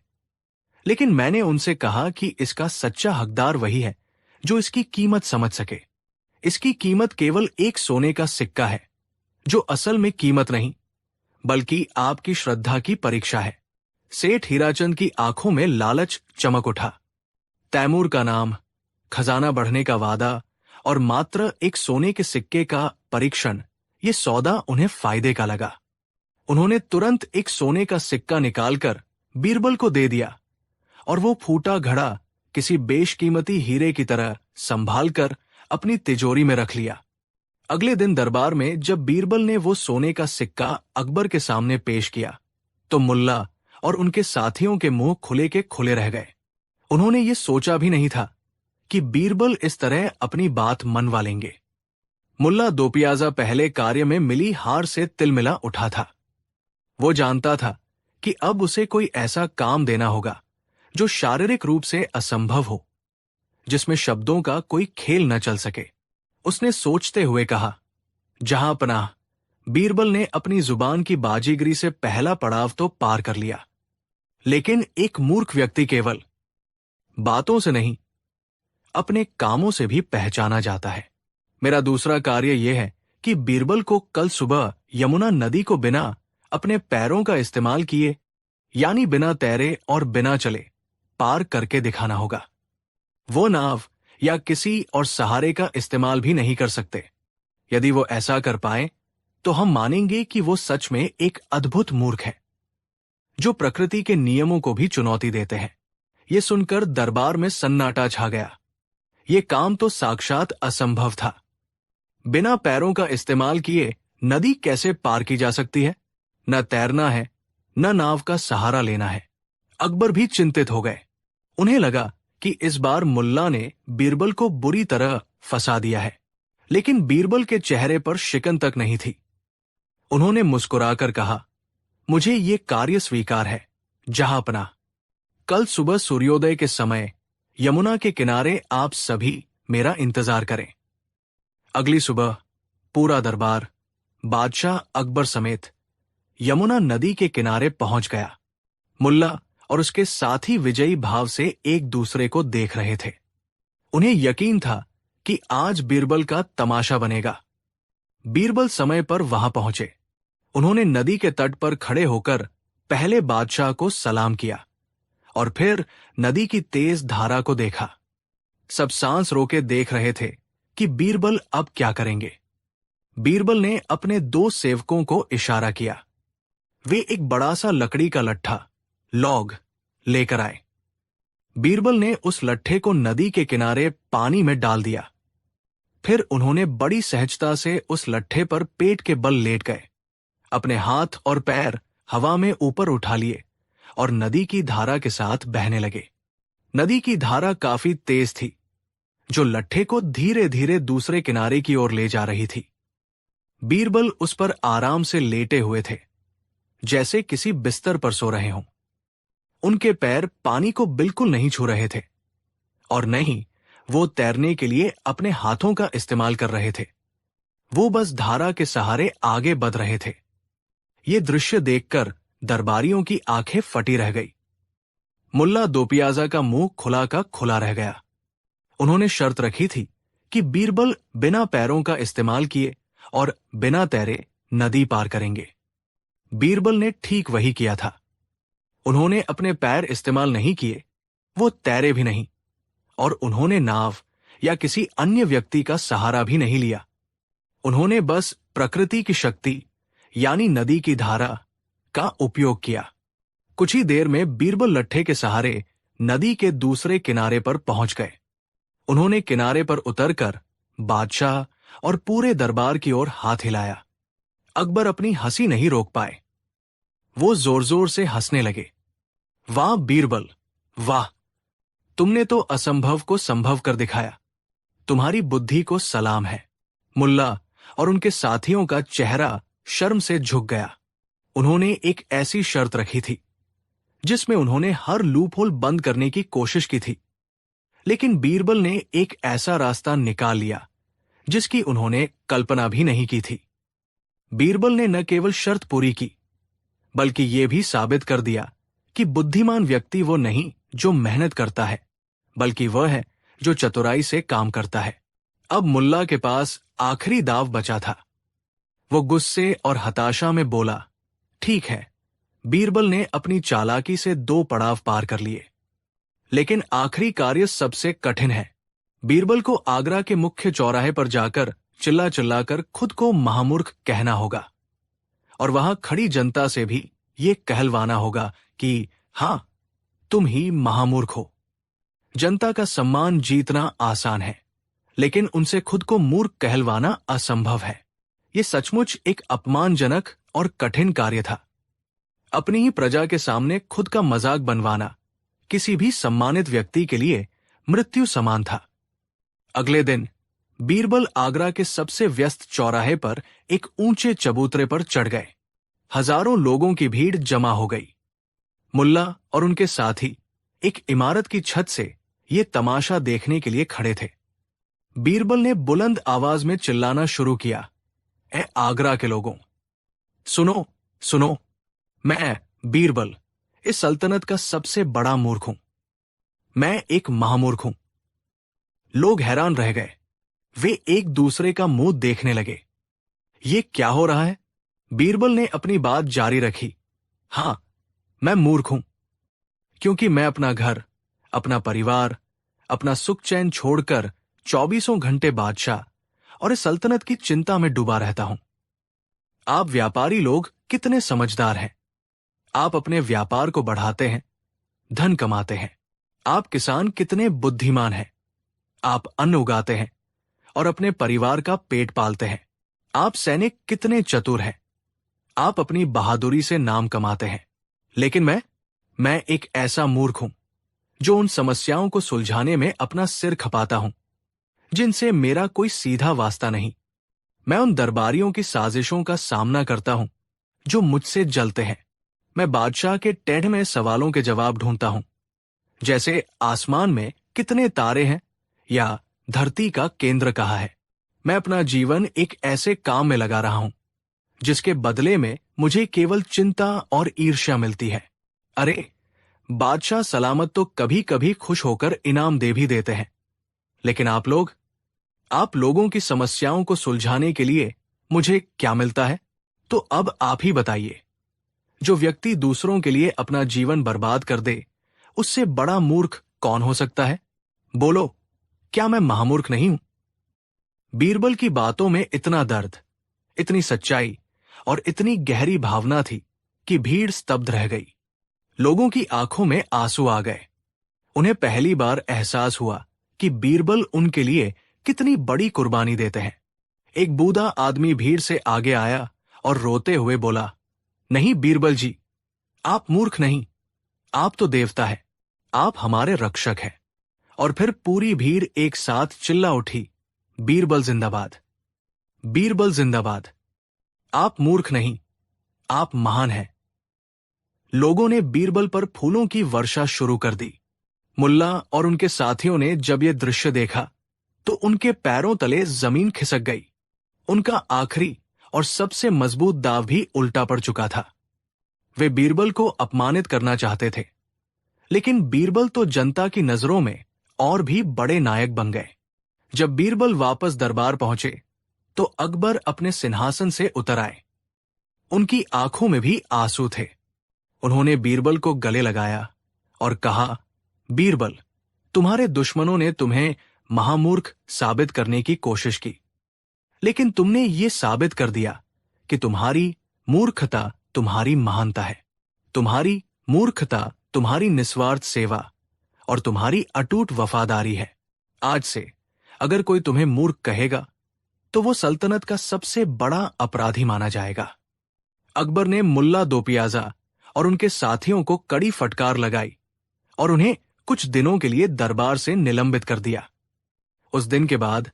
लेकिन मैंने उनसे कहा कि इसका सच्चा हकदार वही है जो इसकी कीमत समझ सके। इसकी कीमत केवल एक सोने का सिक्का है, जो असल में कीमत नहीं, बल्कि आपकी श्रद्धा की परीक्षा है। सेठ हीराचंद की आंखों में लालच चमक उठा। तैमूर का नाम, खजाना बढ़ने का वादा और मात्र एक सोने के सिक्के का परीक्षण, ये सौदा उन्हें फायदे का लगा। उन्होंने तुरंत एक सोने का सिक्का निकालकर बीरबल को दे दिया और वो फूटा घड़ा किसी बेशकीमती हीरे की तरह संभालकर अपनी तिजोरी में रख लिया। अगले दिन दरबार में जब बीरबल ने वो सोने का सिक्का अकबर के सामने पेश किया, तो मुल्ला और उनके साथियों के मुंह खुले के खुले रह गए। उन्होंने ये सोचा भी नहीं था कि बीरबल इस तरह अपनी बात मनवा लेंगे। मुल्ला दोपियाजा पहले कार्य में मिली हार से तिलमिला उठा था। वो जानता था कि अब उसे कोई ऐसा काम देना होगा जो शारीरिक रूप से असंभव हो, जिसमें शब्दों का कोई खेल न चल सके। उसने सोचते हुए कहा, जहां पनाह, बीरबल ने अपनी जुबान की बाजीगरी से पहला पड़ाव तो पार कर लिया, लेकिन एक मूर्ख व्यक्ति केवल बातों से नहीं, अपने कामों से भी पहचाना जाता है। मेरा दूसरा कार्य यह है कि बीरबल को कल सुबह यमुना नदी को बिना अपने पैरों का इस्तेमाल किए, यानी बिना तैरे और बिना चले, पार करके दिखाना होगा। वो नाव या किसी और सहारे का इस्तेमाल भी नहीं कर सकते। यदि वो ऐसा कर पाए तो हम मानेंगे कि वो सच में एक अद्भुत मूर्ख है, जो प्रकृति के नियमों को भी चुनौती देते हैं। ये सुनकर दरबार में सन्नाटा छा गया। ये काम तो साक्षात असंभव था। बिना पैरों का इस्तेमाल किए नदी कैसे पार की जा सकती है? न तैरना है, न नाव का सहारा लेना है। अकबर भी चिंतित हो गए। उन्हें लगा कि इस बार मुल्ला ने बीरबल को बुरी तरह फंसा दिया है, लेकिन बीरबल के चेहरे पर शिकन तक नहीं थी। उन्होंने मुस्कुराकर कहा, मुझे ये कार्य स्वीकार है, जहांपना। कल सुबह सूर्योदय के समय यमुना के किनारे आप सभी मेरा इंतजार करें। अगली सुबह पूरा दरबार, बादशाह अकबर समेत, यमुना नदी के किनारे पहुंच गया। मुल्ला और उसके साथी विजयी भाव से एक दूसरे को देख रहे थे। उन्हें यकीन था कि आज बीरबल का तमाशा बनेगा। बीरबल समय पर वहां पहुंचे। उन्होंने नदी के तट पर खड़े होकर पहले बादशाह को सलाम किया और फिर नदी की तेज धारा को देखा। सब सांस रोके देख रहे थे कि बीरबल अब क्या करेंगे। बीरबल ने अपने 2 सेवकों को इशारा किया। वे एक बड़ा सा लकड़ी का लट्ठा, लॉग, लेकर आए। बीरबल ने उस लट्ठे को नदी के किनारे पानी में डाल दिया। फिर उन्होंने बड़ी सहजता से उस लट्ठे पर पेट के बल लेट गए, अपने हाथ और पैर हवा में ऊपर उठा लिए और नदी की धारा के साथ बहने लगे। नदी की धारा काफी तेज थी, जो लट्ठे को धीरे धीरे दूसरे किनारे की ओर ले जा रही थी। बीरबल उस पर आराम से लेटे हुए थे, जैसे किसी बिस्तर पर सो रहे हों। उनके पैर पानी को बिल्कुल नहीं छू रहे थे और न ही वो तैरने के लिए अपने हाथों का इस्तेमाल कर रहे थे। वो बस धारा के सहारे आगे बढ़ रहे थे। ये दृश्य देखकर दरबारियों की आंखें फटी रह गई। मुल्ला दोपियाजा का मुंह खुला का खुला रह गया। उन्होंने शर्त रखी थी कि बीरबल बिना पैरों का इस्तेमाल किए और बिना तैरे नदी पार करेंगे। बीरबल ने ठीक वही किया था। उन्होंने अपने पैर इस्तेमाल नहीं किए, वो तैरे भी नहीं, और उन्होंने नाव या किसी अन्य व्यक्ति का सहारा भी नहीं लिया। उन्होंने बस प्रकृति की शक्ति यानी नदी की धारा का उपयोग किया। कुछ ही देर में बीरबल लट्ठे के सहारे नदी के दूसरे किनारे पर पहुंच गए। उन्होंने किनारे पर उतरकर बादशाह और पूरे दरबार की ओर हाथ हिलाया। अकबर अपनी हंसी नहीं रोक पाए। वो जोर जोर से हंसने लगे। वाह बीरबल, वाह! तुमने तो असंभव को संभव कर दिखाया। तुम्हारी बुद्धि को सलाम है। मुल्ला और उनके साथियों का चेहरा शर्म से झुक गया। उन्होंने एक ऐसी शर्त रखी थी जिसमें उन्होंने हर लूपहोल बंद करने की कोशिश की थी, लेकिन बीरबल ने एक ऐसा रास्ता निकाल लिया जिसकी उन्होंने कल्पना भी नहीं की थी। बीरबल ने न केवल शर्त पूरी की, बल्कि यह भी साबित कर दिया कि बुद्धिमान व्यक्ति वो नहीं जो मेहनत करता है, बल्कि वह है जो चतुराई से काम करता है। अब मुल्ला के पास आखिरी दाव बचा था। वो गुस्से और हताशा में बोला, ठीक है। बीरबल ने अपनी चालाकी से 2 पड़ाव पार कर लिए, लेकिन आखिरी कार्य सबसे कठिन है। बीरबल को आगरा के मुख्य चौराहे पर जाकर चिल्ला चिल्लाकर खुद को महामूर्ख कहना होगा और वहां खड़ी जनता से भी ये कहलवाना होगा कि हां, तुम ही महामूर्ख हो। जनता का सम्मान जीतना आसान है, लेकिन उनसे खुद को मूर्ख कहलवाना असंभव है। ये सचमुच एक अपमानजनक और कठिन कार्य था। अपनी ही प्रजा के सामने खुद का मजाक बनवाना किसी भी सम्मानित व्यक्ति के लिए मृत्यु समान था। अगले दिन बीरबल आगरा के सबसे व्यस्त चौराहे पर एक ऊंचे चबूतरे पर चढ़ गए। हजारों लोगों की भीड़ जमा हो गई। मुल्ला और उनके साथी एक इमारत की छत से ये तमाशा देखने के लिए खड़े थे। बीरबल ने बुलंद आवाज में चिल्लाना शुरू किया, ए आगरा के लोगों, सुनो सुनो, मैं बीरबल इस सल्तनत का सबसे बड़ा मूर्ख हूं। मैं एक महामूर्ख हूं। लोग हैरान रह गए। वे एक दूसरे का मुंह देखने लगे। ये क्या हो रहा है? बीरबल ने अपनी बात जारी रखी। हां, मैं मूर्ख हूं, क्योंकि मैं अपना घर, अपना परिवार, अपना सुख चैन छोड़कर 24 घंटे बादशाह और इस सल्तनत की चिंता में डूबा रहता हूं। आप व्यापारी लोग कितने समझदार हैं। आप अपने व्यापार को बढ़ाते हैं, धन कमाते हैं। आप किसान कितने बुद्धिमान हैं। आप अन्न उगाते हैं और अपने परिवार का पेट पालते हैं। आप सैनिक कितने चतुर हैं। आप अपनी बहादुरी से नाम कमाते हैं। लेकिन मैं एक ऐसा मूर्ख हूं जो उन समस्याओं को सुलझाने में अपना सिर खपाता हूं जिनसे मेरा कोई सीधा वास्ता नहीं। मैं उन दरबारियों की साजिशों का सामना करता हूं जो मुझसे जलते हैं। मैं बादशाह के टेढ़ में सवालों के जवाब ढूंढता हूं, जैसे आसमान में कितने तारे हैं या धरती का केंद्र कहाँ है। मैं अपना जीवन एक ऐसे काम में लगा रहा हूं जिसके बदले में मुझे केवल चिंता और ईर्ष्या मिलती है। अरे, बादशाह सलामत तो कभी कभी खुश होकर इनाम दे भी देते हैं, लेकिन आप लोगों की समस्याओं को सुलझाने के लिए मुझे क्या मिलता है? तो अब आप ही बताइए। जो व्यक्ति दूसरों के लिए अपना जीवन बर्बाद कर दे, उससे बड़ा मूर्ख कौन हो सकता है? बोलो, क्या मैं महामूर्ख नहीं हूं? बीरबल की बातों में इतना दर्द, इतनी सच्चाई और इतनी गहरी भावना थी कि भीड़ स्तब्ध रह गई। लोगों की आंखों में आंसू आ गए। उन्हें पहली बार एहसास हुआ कि बीरबल उनके लिए कितनी बड़ी कुर्बानी देते हैं। एक बूढ़ा आदमी भीड़ से आगे आया और रोते हुए बोला, नहीं बीरबल जी, आप मूर्ख नहीं, आप तो देवता है, आप हमारे रक्षक हैं। और फिर पूरी भीड़ एक साथ चिल्ला उठी, बीरबल जिंदाबाद, बीरबल जिंदाबाद। आप मूर्ख नहीं, आप महान हैं। लोगों ने बीरबल पर फूलों की वर्षा शुरू कर दी। मुल्ला और उनके साथियों ने जब यह दृश्य देखा तो उनके पैरों तले जमीन खिसक गई। उनका आखिरी और सबसे मजबूत दाव भी उल्टा पड़ चुका था। वे बीरबल को अपमानित करना चाहते थे, लेकिन बीरबल तो जनता की नजरों में और भी बड़े नायक बन गए। जब बीरबल वापस दरबार पहुंचे तो अकबर अपने सिंहासन से उतर आए। उनकी आंखों में भी आंसू थे। उन्होंने बीरबल को गले लगाया और कहा, बीरबल, तुम्हारे दुश्मनों ने तुम्हें महामूर्ख साबित करने की कोशिश की, लेकिन तुमने ये साबित कर दिया कि तुम्हारी मूर्खता तुम्हारी महानता है। तुम्हारी मूर्खता तुम्हारी निस्वार्थ सेवा और तुम्हारी अटूट वफादारी है। आज से अगर कोई तुम्हें मूर्ख कहेगा तो वो सल्तनत का सबसे बड़ा अपराधी माना जाएगा। अकबर ने मुल्ला दो पियाजा और उनके साथियों को कड़ी फटकार लगाई और उन्हें कुछ दिनों के लिए दरबार से निलंबित कर दिया। उस दिन के बाद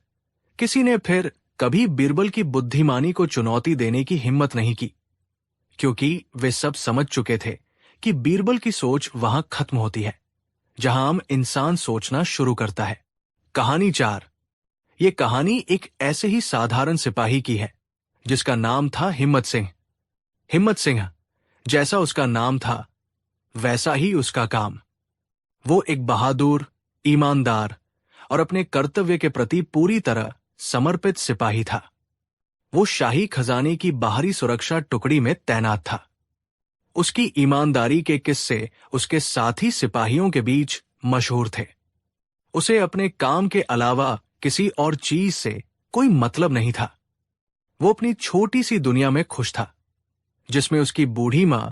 किसी ने फिर कभी बीरबल की बुद्धिमानी को चुनौती देने की हिम्मत नहीं की, क्योंकि वे सब समझ चुके थे कि बीरबल की सोच वहां खत्म होती है जहां आम इंसान सोचना शुरू करता है। कहानी 4। ये कहानी एक ऐसे ही साधारण सिपाही की है जिसका नाम था हिम्मत सिंह। हिम्मत सिंह, जैसा उसका नाम था वैसा ही उसका काम। वो एक बहादुर, ईमानदार और अपने कर्तव्य के प्रति पूरी तरह समर्पित सिपाही था। वो शाही खजाने की बाहरी सुरक्षा टुकड़ी में तैनात था। उसकी ईमानदारी के किस्से उसके साथी सिपाहियों के बीच मशहूर थे। उसे अपने काम के अलावा किसी और चीज से कोई मतलब नहीं था। वो अपनी छोटी सी दुनिया में खुश था, जिसमें उसकी बूढ़ी मां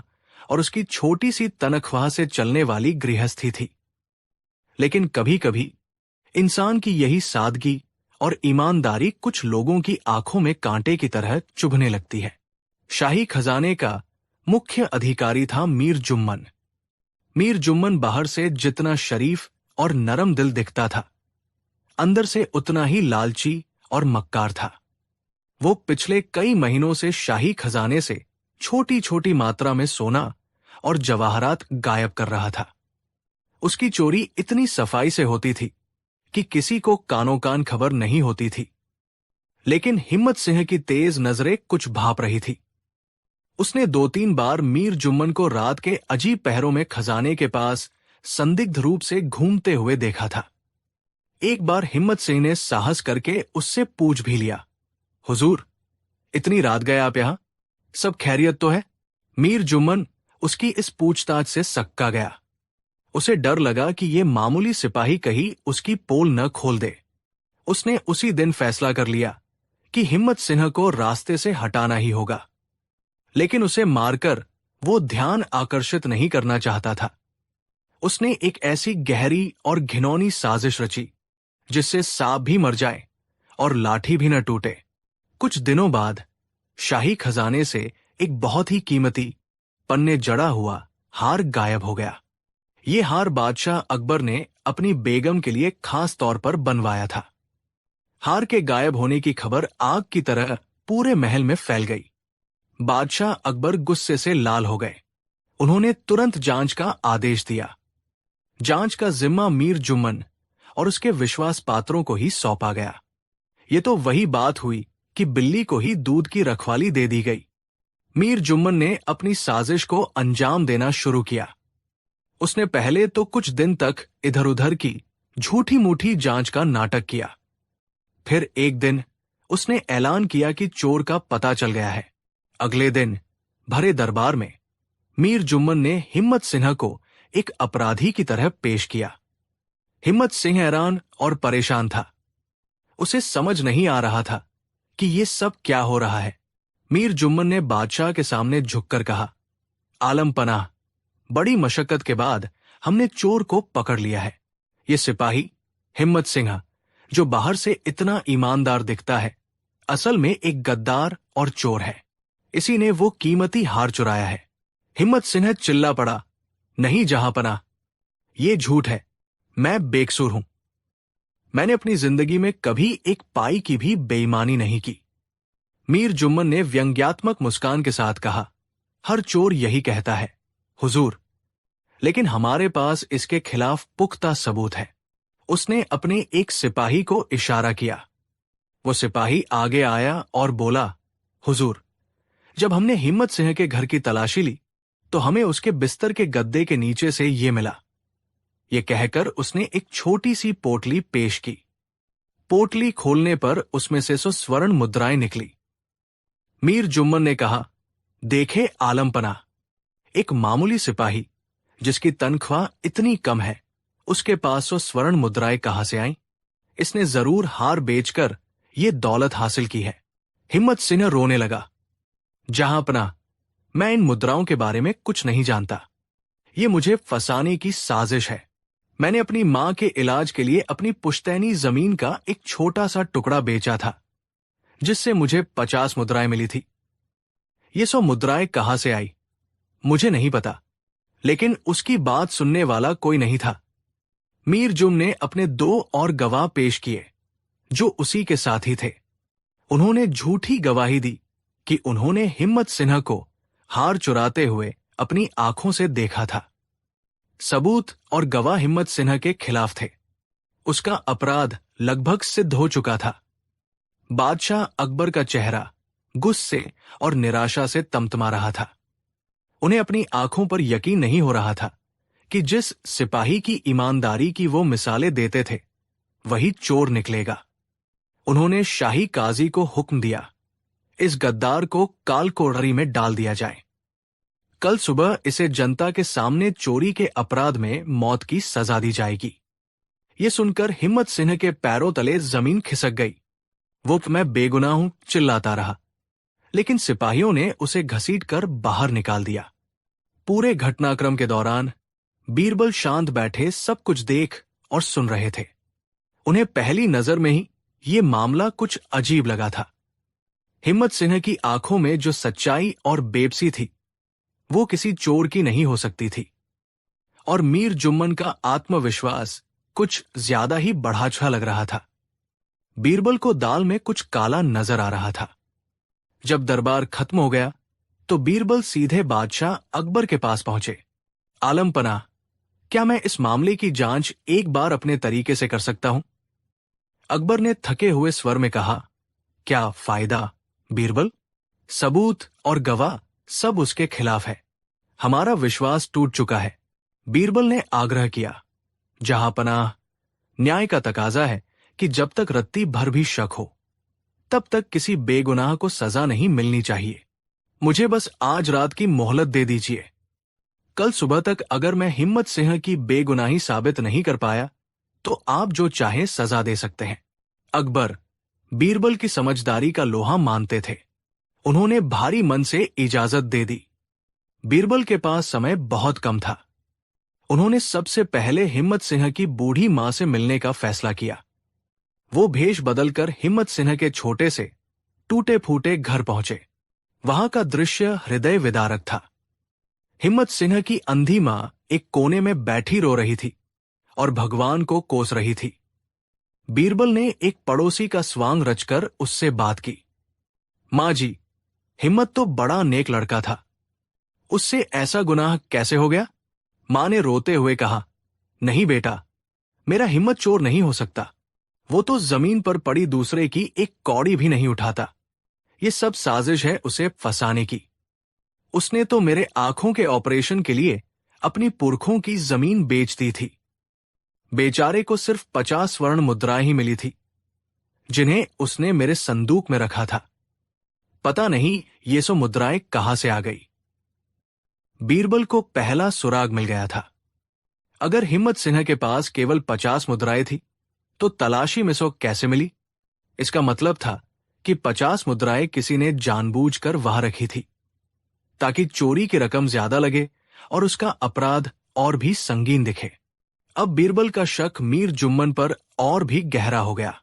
और उसकी छोटी सी तनख्वाह से चलने वाली गृहस्थी थी। लेकिन कभी कभी इंसान की यही सादगी और ईमानदारी कुछ लोगों की आंखों में कांटे की तरह चुभने लगती है। शाही खजाने का मुख्य अधिकारी था मीर जुम्मन। मीर जुम्मन बाहर से जितना शरीफ और नरम दिल दिखता था, अंदर से उतना ही लालची और मक्कार था। वो पिछले कई महीनों से शाही खजाने से छोटी छोटी मात्रा में सोना और जवाहरात गायब कर रहा था। उसकी चोरी इतनी सफाई से होती थी कि किसी को कानो कान खबर नहीं होती थी। लेकिन हिम्मत सिंह की तेज नजरें कुछ भाप रही थी। उसने 2-3 बार मीर जुम्मन को रात के अजीब पहरों में खजाने के पास संदिग्ध रूप से घूमते हुए देखा था। एक बार हिम्मत सिंह ने साहस करके उससे पूछ भी लिया, हुजूर, इतनी रात गए आप यहां, सब खैरियत तो है? मीर जुम्मन उसकी इस पूछताछ से सक्का गया। उसे डर लगा कि ये मामूली सिपाही कहीं उसकी पोल न खोल दे। उसने उसी दिन फैसला कर लिया कि हिम्मत सिंह को रास्ते से हटाना ही होगा, लेकिन उसे मारकर वो ध्यान आकर्षित नहीं करना चाहता था। उसने एक ऐसी गहरी और घिनौनी साजिश रची जिससे सांप भी मर जाए और लाठी भी न टूटे। कुछ दिनों बाद शाही खजाने से एक बहुत ही कीमती पन्ने जड़ा हुआ हार गायब हो गया। ये हार बादशाह अकबर ने अपनी बेगम के लिए खास तौर पर बनवाया था। हार के गायब होने की खबर आग की तरह पूरे महल में फैल गई। बादशाह अकबर गुस्से से लाल हो गए। उन्होंने तुरंत जांच का आदेश दिया। जांच का जिम्मा मीर जुम्मन और उसके विश्वास पात्रों को ही सौंपा गया। ये तो वही बात हुई कि बिल्ली को ही दूध की रखवाली दे दी गई। मीर जुम्मन ने अपनी साजिश को अंजाम देना शुरू किया। उसने पहले तो कुछ दिन तक इधर उधर की झूठी मूठी जांच का नाटक किया। फिर एक दिन उसने ऐलान किया कि चोर का पता चल गया है। अगले दिन भरे दरबार में मीर जुम्मन ने हिम्मत सिंह को एक अपराधी की तरह पेश किया। हिम्मत सिंह हैरान और परेशान था। उसे समझ नहीं आ रहा था कि ये सब क्या हो रहा है। मीर जुम्मन ने बादशाह के सामने झुककर कहा, आलम पनाह, बड़ी मशक्कत के बाद हमने चोर को पकड़ लिया है। ये सिपाही हिम्मत सिंह, जो बाहर से इतना ईमानदार दिखता है, असल में एक गद्दार और चोर है। इसी ने वो कीमती हार चुराया है। हिम्मत सिंह चिल्ला पड़ा, नहीं जहांपनाह, ये झूठ है। मैं बेकसूर हूं। मैंने अपनी जिंदगी में कभी एक पाई की भी बेईमानी नहीं की। मीर जुम्मन ने व्यंग्यात्मक मुस्कान के साथ कहा, हर चोर यही कहता है हुजूर, लेकिन हमारे पास इसके खिलाफ पुख्ता सबूत है। उसने अपने एक सिपाही को इशारा किया। वो सिपाही आगे आया और बोला, हुजूर, जब हमने हिम्मत सिंह के घर की तलाशी ली तो हमें उसके बिस्तर के गद्दे के नीचे से ये मिला। ये कहकर उसने एक छोटी सी पोटली पेश की। पोटली खोलने पर उसमें से स्वर्ण मुद्राएं निकली। मीर जुम्मन ने कहा, देखे आलम पनाह, एक मामूली सिपाही जिसकी तनख्वाह इतनी कम है, उसके पास स्वर्ण मुद्राएं कहां से आईं? इसने जरूर हार बेचकर ये दौलत हासिल की है। हिम्मत सिंह रोने लगा, जहांपनाह, मैं इन मुद्राओं के बारे में कुछ नहीं जानता। ये मुझे फंसाने की साजिश है। मैंने अपनी मां के इलाज के लिए अपनी पुश्तैनी जमीन का एक छोटा सा टुकड़ा बेचा था, जिससे मुझे 50 मुद्राएं मिली थी। ये 100 मुद्राएं कहां से आई मुझे नहीं पता, लेकिन उसकी बात सुनने वाला कोई नहीं था। मीर जुम ने अपने 2 और गवाह पेश किए जो उसी के साथी थे। उन्होंने झूठी गवाही दी कि उन्होंने हिम्मत सिंह को हार चुराते हुए अपनी आंखों से देखा था। सबूत और गवाह हिम्मत सिंह के खिलाफ थे। उसका अपराध लगभग सिद्ध हो चुका था। बादशाह अकबर का चेहरा गुस्से और निराशा से तमतमा रहा था। उन्हें अपनी आंखों पर यकीन नहीं हो रहा था कि जिस सिपाही की ईमानदारी की वो मिसालें देते थे, वही चोर निकलेगा। उन्होंने शाही काजी को हुक्म दिया, इस गद्दार को कालकोठरी में डाल दिया जाए। कल सुबह इसे जनता के सामने चोरी के अपराध में मौत की सजा दी जाएगी। ये सुनकर हिम्मत सिंह के पैरों तले जमीन खिसक गई। वो मैं बेगुनाह हूं चिल्लाता रहा, लेकिन सिपाहियों ने उसे घसीटकर बाहर निकाल दिया। पूरे घटनाक्रम के दौरान बीरबल शांत बैठे सब कुछ देख और सुन रहे थे। उन्हें पहली नजर में ही ये मामला कुछ अजीब लगा था। हिम्मत सिंह की आंखों में जो सच्चाई और बेबसी थी, वो किसी चोर की नहीं हो सकती थी। और मीर जुम्मन का आत्मविश्वास कुछ ज्यादा ही बढ़ा लग रहा था। बीरबल को दाल में कुछ काला नजर आ रहा था। जब दरबार खत्म हो गया तो बीरबल सीधे बादशाह अकबर के पास पहुंचे। आलम पनाह, क्या मैं इस मामले की जांच एक बार अपने तरीके से कर सकता हूं? अकबर ने थके हुए स्वर में कहा, क्या फायदा बीरबल? सबूत और गवाह सब उसके खिलाफ है। हमारा विश्वास टूट चुका है। बीरबल ने आग्रह किया, जहांपनाह, न्याय का तकाजा है कि जब तक रत्ती भर भी शक हो, तब तक किसी बेगुनाह को सजा नहीं मिलनी चाहिए। मुझे बस आज रात की मोहलत दे दीजिए। कल सुबह तक अगर मैं हिम्मत सिंह की बेगुनाही साबित नहीं कर पाया तो आप जो चाहे सजा दे सकते हैं। अकबर, बीरबल की समझदारी का लोहा मानते थे। उन्होंने भारी मन से इजाजत दे दी। बीरबल के पास समय बहुत कम था। उन्होंने सबसे पहले हिम्मत सिंह की बूढ़ी मां से मिलने का फैसला किया। वो भेष बदलकर हिम्मत सिंह के छोटे से टूटे फूटे घर पहुंचे। वहां का दृश्य हृदय विदारक था। हिम्मत सिंह की अंधी मां एक कोने में बैठी रो रही थी और भगवान को कोस रही थी। बीरबल ने एक पड़ोसी का स्वांग रचकर उससे बात की। मां जी, हिम्मत तो बड़ा नेक लड़का था, उससे ऐसा गुनाह कैसे हो गया? मां ने रोते हुए कहा, नहीं बेटा, मेरा हिम्मत चोर नहीं हो सकता। वो तो जमीन पर पड़ी दूसरे की एक कौड़ी भी नहीं उठाता। ये सब साजिश है उसे फंसाने की। उसने तो मेरे आंखों के ऑपरेशन के लिए अपनी पुरखों की जमीन बेच दी थी। बेचारे को सिर्फ 50 स्वर्ण मुद्राएं ही मिली थी, जिन्हें उसने मेरे संदूक में रखा था। पता नहीं ये सो मुद्राएं कहां से आ गई। बीरबल को पहला सुराग मिल गया था। अगर हिम्मत सिंह के पास केवल 50 मुद्राएं थी तो तलाशी में सो कैसे मिली? इसका मतलब था कि 50 मुद्राएं किसी ने जानबूझकर वहां रखी थी ताकि चोरी की रकम ज्यादा लगे और उसका अपराध और भी संगीन दिखे। अब बीरबल का शक मीर जुम्मन पर और भी गहरा हो गया।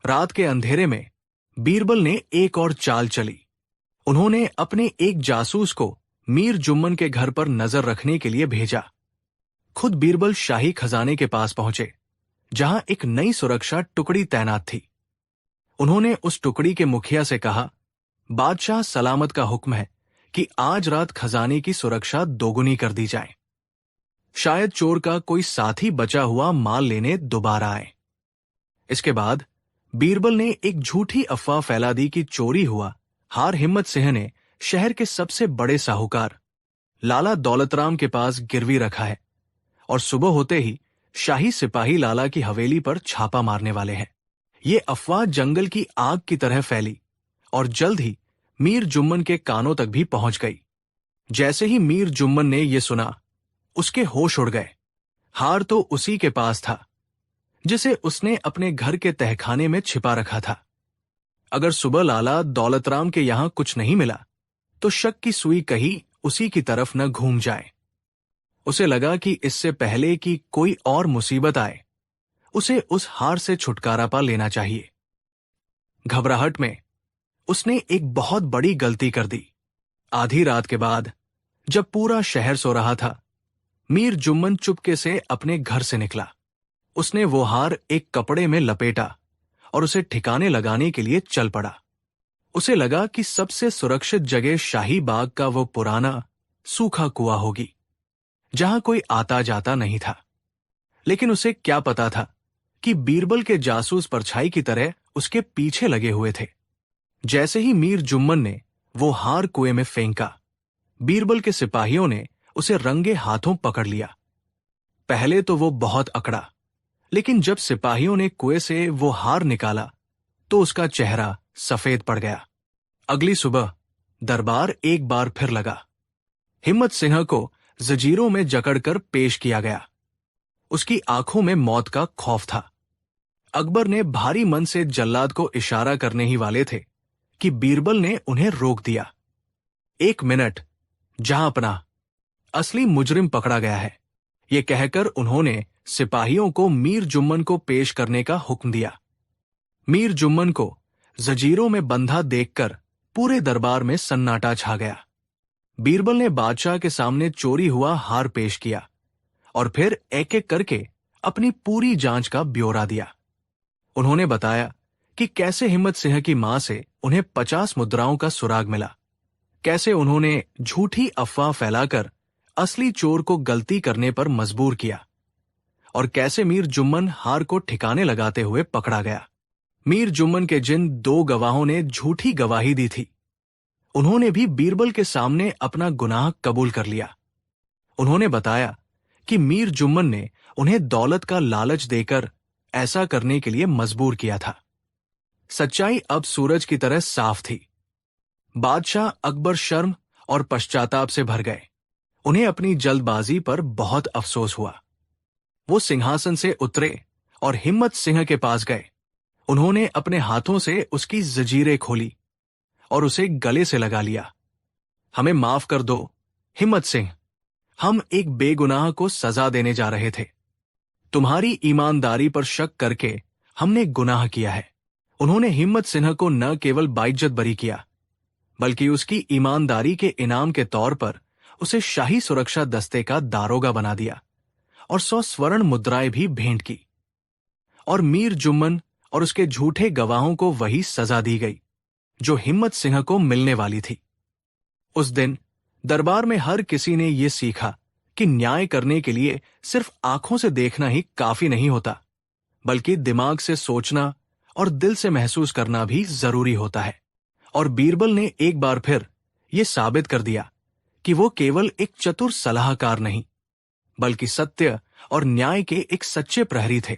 रात के अंधेरे में बीरबल ने एक और चाल चली। उन्होंने अपने एक जासूस को मीर जुम्मन के घर पर नजर रखने के लिए भेजा। खुद बीरबल शाही खजाने के पास पहुंचे, जहां एक नई सुरक्षा टुकड़ी तैनात थी। उन्होंने उस टुकड़ी के मुखिया से कहा, बादशाह सलामत का हुक्म है कि आज रात खजाने की सुरक्षा दोगुनी कर दी जाए। शायद चोर का कोई साथी बचा हुआ माल लेने दोबारा आए। इसके बाद बीरबल ने एक झूठी अफवाह फैला दी कि चोरी हुआ हार हिम्मत सिंह ने शहर के सबसे बड़े साहूकार लाला दौलतराम के पास गिरवी रखा है और सुबह होते ही शाही सिपाही लाला की हवेली पर छापा मारने वाले हैं। ये अफवाह जंगल की आग की तरह फैली और जल्द ही मीर जुम्मन के कानों तक भी पहुंच गई। जैसे ही मीर जुम्मन ने यह सुना, उसके होश उड़ गए। हार तो उसी के पास था जिसे उसने अपने घर के तहखाने में छिपा रखा था। अगर सुबह लाला दौलतराम के यहां कुछ नहीं मिला तो शक की सुई कहीं उसी की तरफ न घूम जाए। उसे लगा कि इससे पहले कि कोई और मुसीबत आए, उसे उस हार से छुटकारा पा लेना चाहिए। घबराहट में उसने एक बहुत बड़ी गलती कर दी। आधी रात के बाद, जब पूरा शहर सो रहा था, मीर जुम्मन चुपके से अपने घर से निकला। उसने वो हार एक कपड़े में लपेटा और उसे ठिकाने लगाने के लिए चल पड़ा। उसे लगा कि सबसे सुरक्षित जगह शाही बाग का वो पुराना सूखा कुआं होगी, जहां कोई आता जाता नहीं था। लेकिन उसे क्या पता था कि बीरबल के जासूस परछाई की तरह उसके पीछे लगे हुए थे। जैसे ही मीर जुम्मन ने वो हार कुएं में फेंका, बीरबल के सिपाहियों ने उसे रंगे हाथों पकड़ लिया। पहले तो वो बहुत अकड़ा, लेकिन जब सिपाहियों ने कुएं से वो हार निकाला तो उसका चेहरा सफेद पड़ गया। अगली सुबह दरबार एक बार फिर लगा। हिम्मत सिंह को जंजीरों में जकड़कर पेश किया गया। उसकी आंखों में मौत का खौफ था। अकबर ने भारी मन से जल्लाद को इशारा करने ही वाले थे कि बीरबल ने उन्हें रोक दिया। 1 मिनट, जहां अपना असली मुजरिम पकड़ा गया है, ये कहकर उन्होंने सिपाहियों को मीर जुम्मन को पेश करने का हुक्म दिया। मीर जुम्मन को जंजीरों में बंधा देखकर पूरे दरबार में सन्नाटा छा गया। बीरबल ने बादशाह के सामने चोरी हुआ हार पेश किया और फिर एक एक करके अपनी पूरी जांच का ब्यौरा दिया। उन्होंने बताया कि कैसे हिम्मत सिंह की मां से उन्हें 50 मुद्राओं का सुराग मिला, कैसे उन्होंने झूठी अफवाह फैलाकर असली चोर को गलती करने पर मजबूर किया और कैसे मीर जुम्मन हार को ठिकाने लगाते हुए पकड़ा गया। मीर जुम्मन के जिन 2 गवाहों ने झूठी गवाही दी थी, उन्होंने भी बीरबल के सामने अपना गुनाह कबूल कर लिया। उन्होंने बताया कि मीर जुम्मन ने उन्हें दौलत का लालच देकर ऐसा करने के लिए मजबूर किया था। सच्चाई अब सूरज की तरह साफ थी। बादशाह अकबर शर्म और पश्चाताप से भर गए। उन्हें अपनी जल्दबाजी पर बहुत अफसोस हुआ। वो सिंहासन से उतरे और हिम्मत सिंह के पास गए। उन्होंने अपने हाथों से उसकी जंजीरें खोली और उसे गले से लगा लिया। हमें माफ कर दो, हिम्मत सिंह। हम एक बेगुनाह को सजा देने जा रहे थे। तुम्हारी ईमानदारी पर शक करके हमने गुनाह किया है। उन्होंने हिम्मत सिन्हा को न केवल बाइज्जत बरी किया, बल्कि उसकी ईमानदारी के इनाम के तौर पर उसे शाही सुरक्षा दस्ते का दारोगा बना दिया और 100 स्वर्ण मुद्राएं भी भेंट की। और मीर जुम्मन और उसके झूठे गवाहों को वही सजा दी गई जो हिम्मत सिंह को मिलने वाली थी। उस दिन दरबार में हर किसी ने यह सीखा कि न्याय करने के लिए सिर्फ आंखों से देखना ही काफी नहीं होता, बल्कि दिमाग से सोचना और दिल से महसूस करना भी जरूरी होता है। और बीरबल ने एक बार फिर यह साबित कर दिया कि वो केवल एक चतुर सलाहकार नहीं, बल्कि सत्य और न्याय के एक सच्चे प्रहरी थे,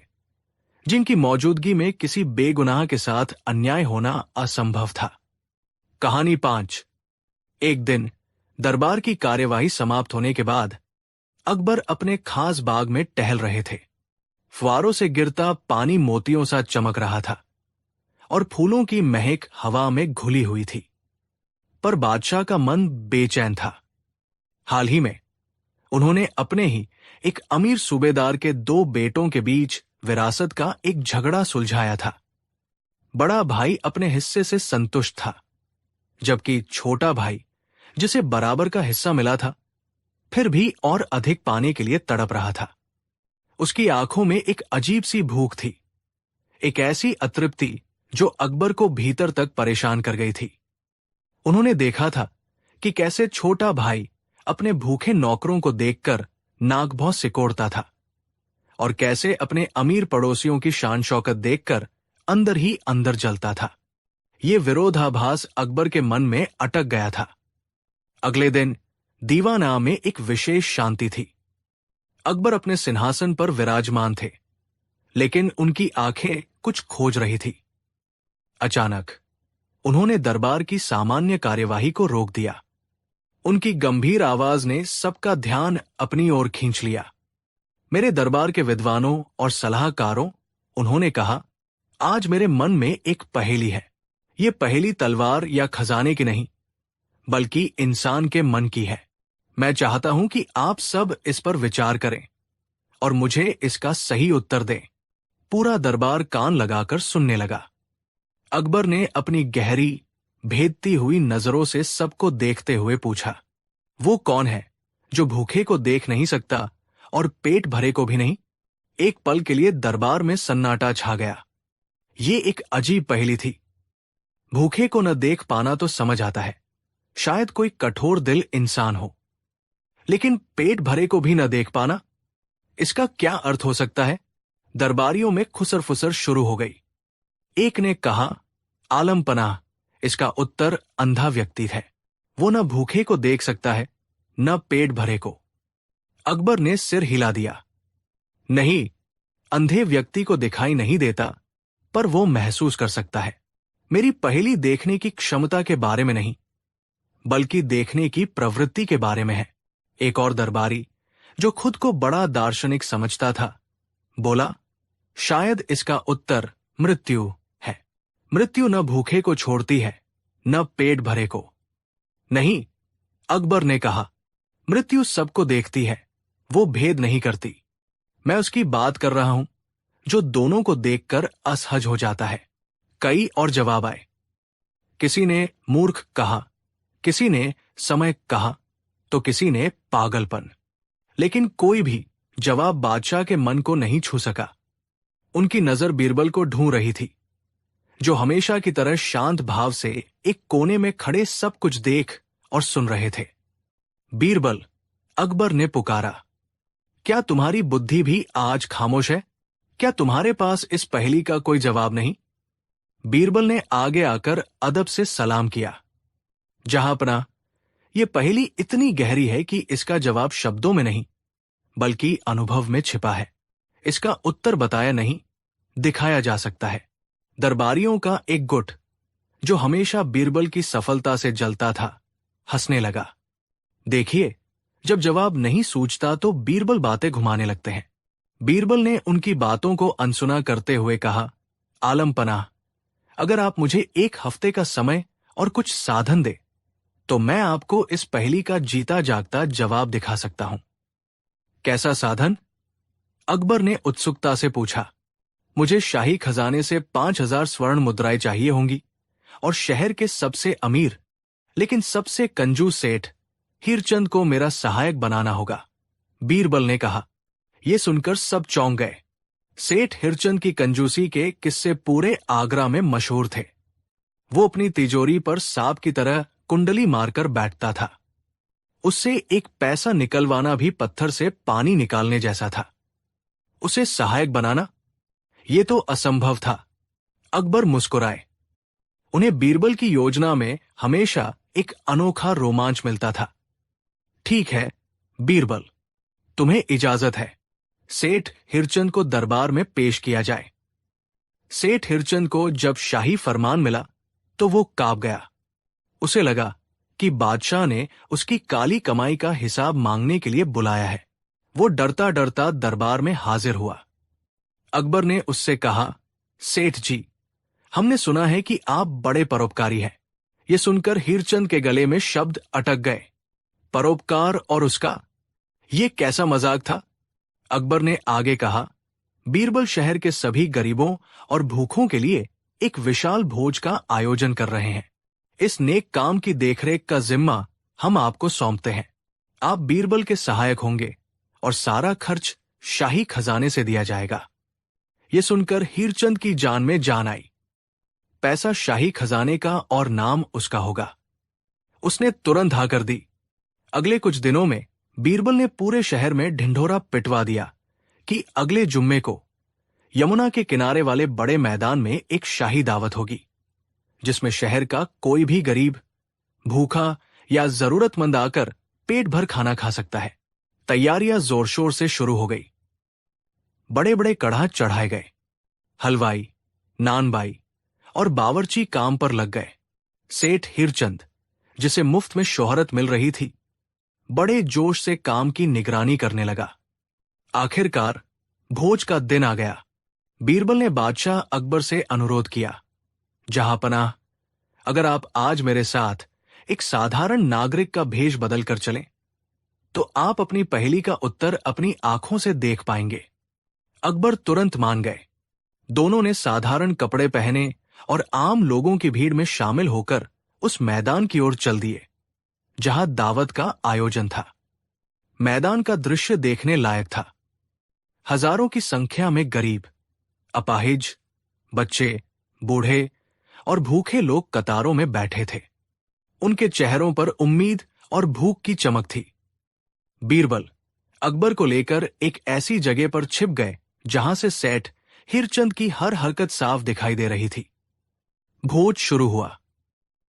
जिनकी मौजूदगी में किसी बेगुनाह के साथ अन्याय होना असंभव था। कहानी 5। एक दिन दरबार की कार्यवाही समाप्त होने के बाद अकबर अपने खास बाग में टहल रहे थे। फुआरों से गिरता पानी मोतियों सा चमक रहा था और फूलों की महक हवा में घुली हुई थी। पर बादशाह का मन बेचैन था। हाल ही में उन्होंने अपने ही एक अमीर सूबेदार के 2 बेटों के बीच विरासत का एक झगड़ा सुलझाया था। बड़ा भाई अपने हिस्से से संतुष्ट था, जबकि छोटा भाई, जिसे बराबर का हिस्सा मिला था, फिर भी और अधिक पाने के लिए तड़प रहा था। उसकी आंखों में एक अजीब सी भूख थी, एक ऐसी अतृप्ति जो अकबर को भीतर तक परेशान कर गई थी। उन्होंने देखा था कि कैसे छोटा भाई अपने भूखे नौकरों को देखकर नाक भौं सिकोड़ता था और कैसे अपने अमीर पड़ोसियों की शान शौकत देखकर अंदर ही अंदर जलता था। ये विरोधाभास अकबर के मन में अटक गया था। अगले दिन दीवाना में एक विशेष शांति थी। अकबर अपने सिंहासन पर विराजमान थे, लेकिन उनकी आंखें कुछ खोज रही थी। अचानक उन्होंने दरबार की सामान्य कार्यवाही को रोक दिया। उनकी गंभीर आवाज ने सबका ध्यान अपनी ओर खींच लिया। मेरे दरबार के विद्वानों और सलाहकारों, उन्होंने कहा, आज मेरे मन में एक पहेली है। ये पहेली तलवार या खजाने की नहीं, बल्कि इंसान के मन की है। मैं चाहता हूं कि आप सब इस पर विचार करें और मुझे इसका सही उत्तर दें। पूरा दरबार कान लगाकर सुनने लगा। अकबर ने अपनी गहरी, भेदती हुई नजरों से सबको देखते हुए पूछा, वो कौन है जो भूखे को देख नहीं सकता और पेट भरे को भी नहीं? एक पल के लिए दरबार में सन्नाटा छा गया। ये एक अजीब पहेली थी। भूखे को न देख पाना तो समझ आता है, शायद कोई कठोर दिल इंसान हो, लेकिन पेट भरे को भी न देख पाना, इसका क्या अर्थ हो सकता है? दरबारियों में खुसर फुसर शुरू हो गई। एक ने कहा, आलम पनाह, इसका उत्तर अंधा व्यक्ति है। वो न भूखे को देख सकता है, न पेट भरे को। अकबर ने सिर हिला दिया। नहीं, अंधे व्यक्ति को दिखाई नहीं देता, पर वो महसूस कर सकता है। मेरी पहेली देखने की क्षमता के बारे में नहीं, बल्कि देखने की प्रवृत्ति के बारे में है। एक और दरबारी, जो खुद को बड़ा दार्शनिक समझता था, बोला, शायद इसका उत्तर मृत्यु है। मृत्यु न भूखे को छोड़ती है, न पेट भरे को। नहीं, अकबर ने कहा, मृत्यु सबको देखती है, वो भेद नहीं करती। मैं उसकी बात कर रहा हूं जो दोनों को देखकर असहज हो जाता है। कई और जवाब आए। किसी ने मूर्ख कहा, किसी ने समय कहा, तो किसी ने पागलपन। लेकिन कोई भी जवाब बादशाह के मन को नहीं छू सका। उनकी नजर बीरबल को ढूंढ रही थी, जो हमेशा की तरह शांत भाव से एक कोने में खड़े सब कुछ देख और सुन रहे थे। बीरबल, अकबर ने पुकारा, क्या तुम्हारी बुद्धि भी आज खामोश है? क्या तुम्हारे पास इस पहेली का कोई जवाब नहीं? बीरबल ने आगे आकर अदब से सलाम किया। जहांपना, यह पहेली इतनी गहरी है कि इसका जवाब शब्दों में नहीं, बल्कि अनुभव में छिपा है। इसका उत्तर बताया नहीं, दिखाया जा सकता है। दरबारियों का एक गुट, जो हमेशा बीरबल की सफलता से जलता था, हंसने लगा। देखिए, जब जवाब नहीं सूझता तो बीरबल बातें घुमाने लगते हैं। बीरबल ने उनकी बातों को अनसुना करते हुए कहा, आलम पनाह, अगर आप मुझे 1 हफ्ते का समय और कुछ साधन दे तो मैं आपको इस पहेली का जीता जागता जवाब दिखा सकता हूं। कैसा साधन? अकबर ने उत्सुकता से पूछा। मुझे शाही खजाने से 5,000 स्वर्ण मुद्राएं चाहिए होंगी और शहर के सबसे अमीर लेकिन सबसे कंजूस सेठ हीरचंद को मेरा सहायक बनाना होगा, बीरबल ने कहा। यह सुनकर सब चौंक गए। सेठ हिरचंद की कंजूसी के किस्से पूरे आगरा में मशहूर थे। वो अपनी तिजोरी पर सांप की तरह कुंडली मारकर बैठता था। उससे एक पैसा निकलवाना भी पत्थर से पानी निकालने जैसा था। उसे सहायक बनाना, यह तो असंभव था। अकबर मुस्कुराए। उन्हें बीरबल की योजना में हमेशा एक अनोखा रोमांच मिलता था। ठीक है बीरबल, तुम्हें इजाजत है। सेठ हिरचंद को दरबार में पेश किया जाए। सेठ हिरचंद को जब शाही फरमान मिला तो वो कांप गया। उसे लगा कि बादशाह ने उसकी काली कमाई का हिसाब मांगने के लिए बुलाया है। वो डरता डरता दरबार में हाजिर हुआ। अकबर ने उससे कहा, सेठ जी, हमने सुना है कि आप बड़े परोपकारी हैं। ये सुनकर हीरचंद के गले में शब्द अटक गए। परोपकार और उसका, ये कैसा मजाक था? अकबर ने आगे कहा, बीरबल शहर के सभी गरीबों और भूखों के लिए एक विशाल भोज का आयोजन कर रहे हैं। इस नेक काम की देखरेख का जिम्मा हम आपको सौंपते हैं। आप बीरबल के सहायक होंगे और सारा खर्च शाही खजाने से दिया जाएगा। यह सुनकर हीरचंद की जान में जान आई। पैसा शाही खजाने का और नाम उसका होगा। उसने तुरंत हाँ कर दी। अगले कुछ दिनों में बीरबल ने पूरे शहर में ढिंढोरा पिटवा दिया कि अगले जुम्मे को यमुना के किनारे वाले बड़े मैदान में एक शाही दावत होगी, जिसमें शहर का कोई भी गरीब, भूखा या जरूरतमंद आकर पेट भर खाना खा सकता है। तैयारियां जोर शोर से शुरू हो गई। बड़े बड़े कड़ाह चढ़ाए गए। हलवाई, नानबाई और बावर्ची काम पर लग गए। सेठ हिरचंद, जिसे मुफ्त में शोहरत मिल रही थी, बड़े जोश से काम की निगरानी करने लगा। आखिरकार भोज का दिन आ गया। बीरबल ने बादशाह अकबर से अनुरोध किया, जहांपनाह, अगर आप आज मेरे साथ एक साधारण नागरिक का भेष बदल कर चलें, तो आप अपनी पहेली का उत्तर अपनी आंखों से देख पाएंगे। अकबर तुरंत मान गए। दोनों ने साधारण कपड़े पहने और आम लोगों की भीड़ में शामिल होकर उस मैदान की ओर चल दिए जहां दावत का आयोजन था। मैदान का दृश्य देखने लायक था। हजारों की संख्या में गरीब, अपाहिज, बच्चे, बूढ़े और भूखे लोग कतारों में बैठे थे। उनके चेहरों पर उम्मीद और भूख की चमक थी। बीरबल अकबर को लेकर एक ऐसी जगह पर छिप गए जहां से सेठ हिरचंद की हर हरकत साफ दिखाई दे रही थी। भोज शुरू हुआ।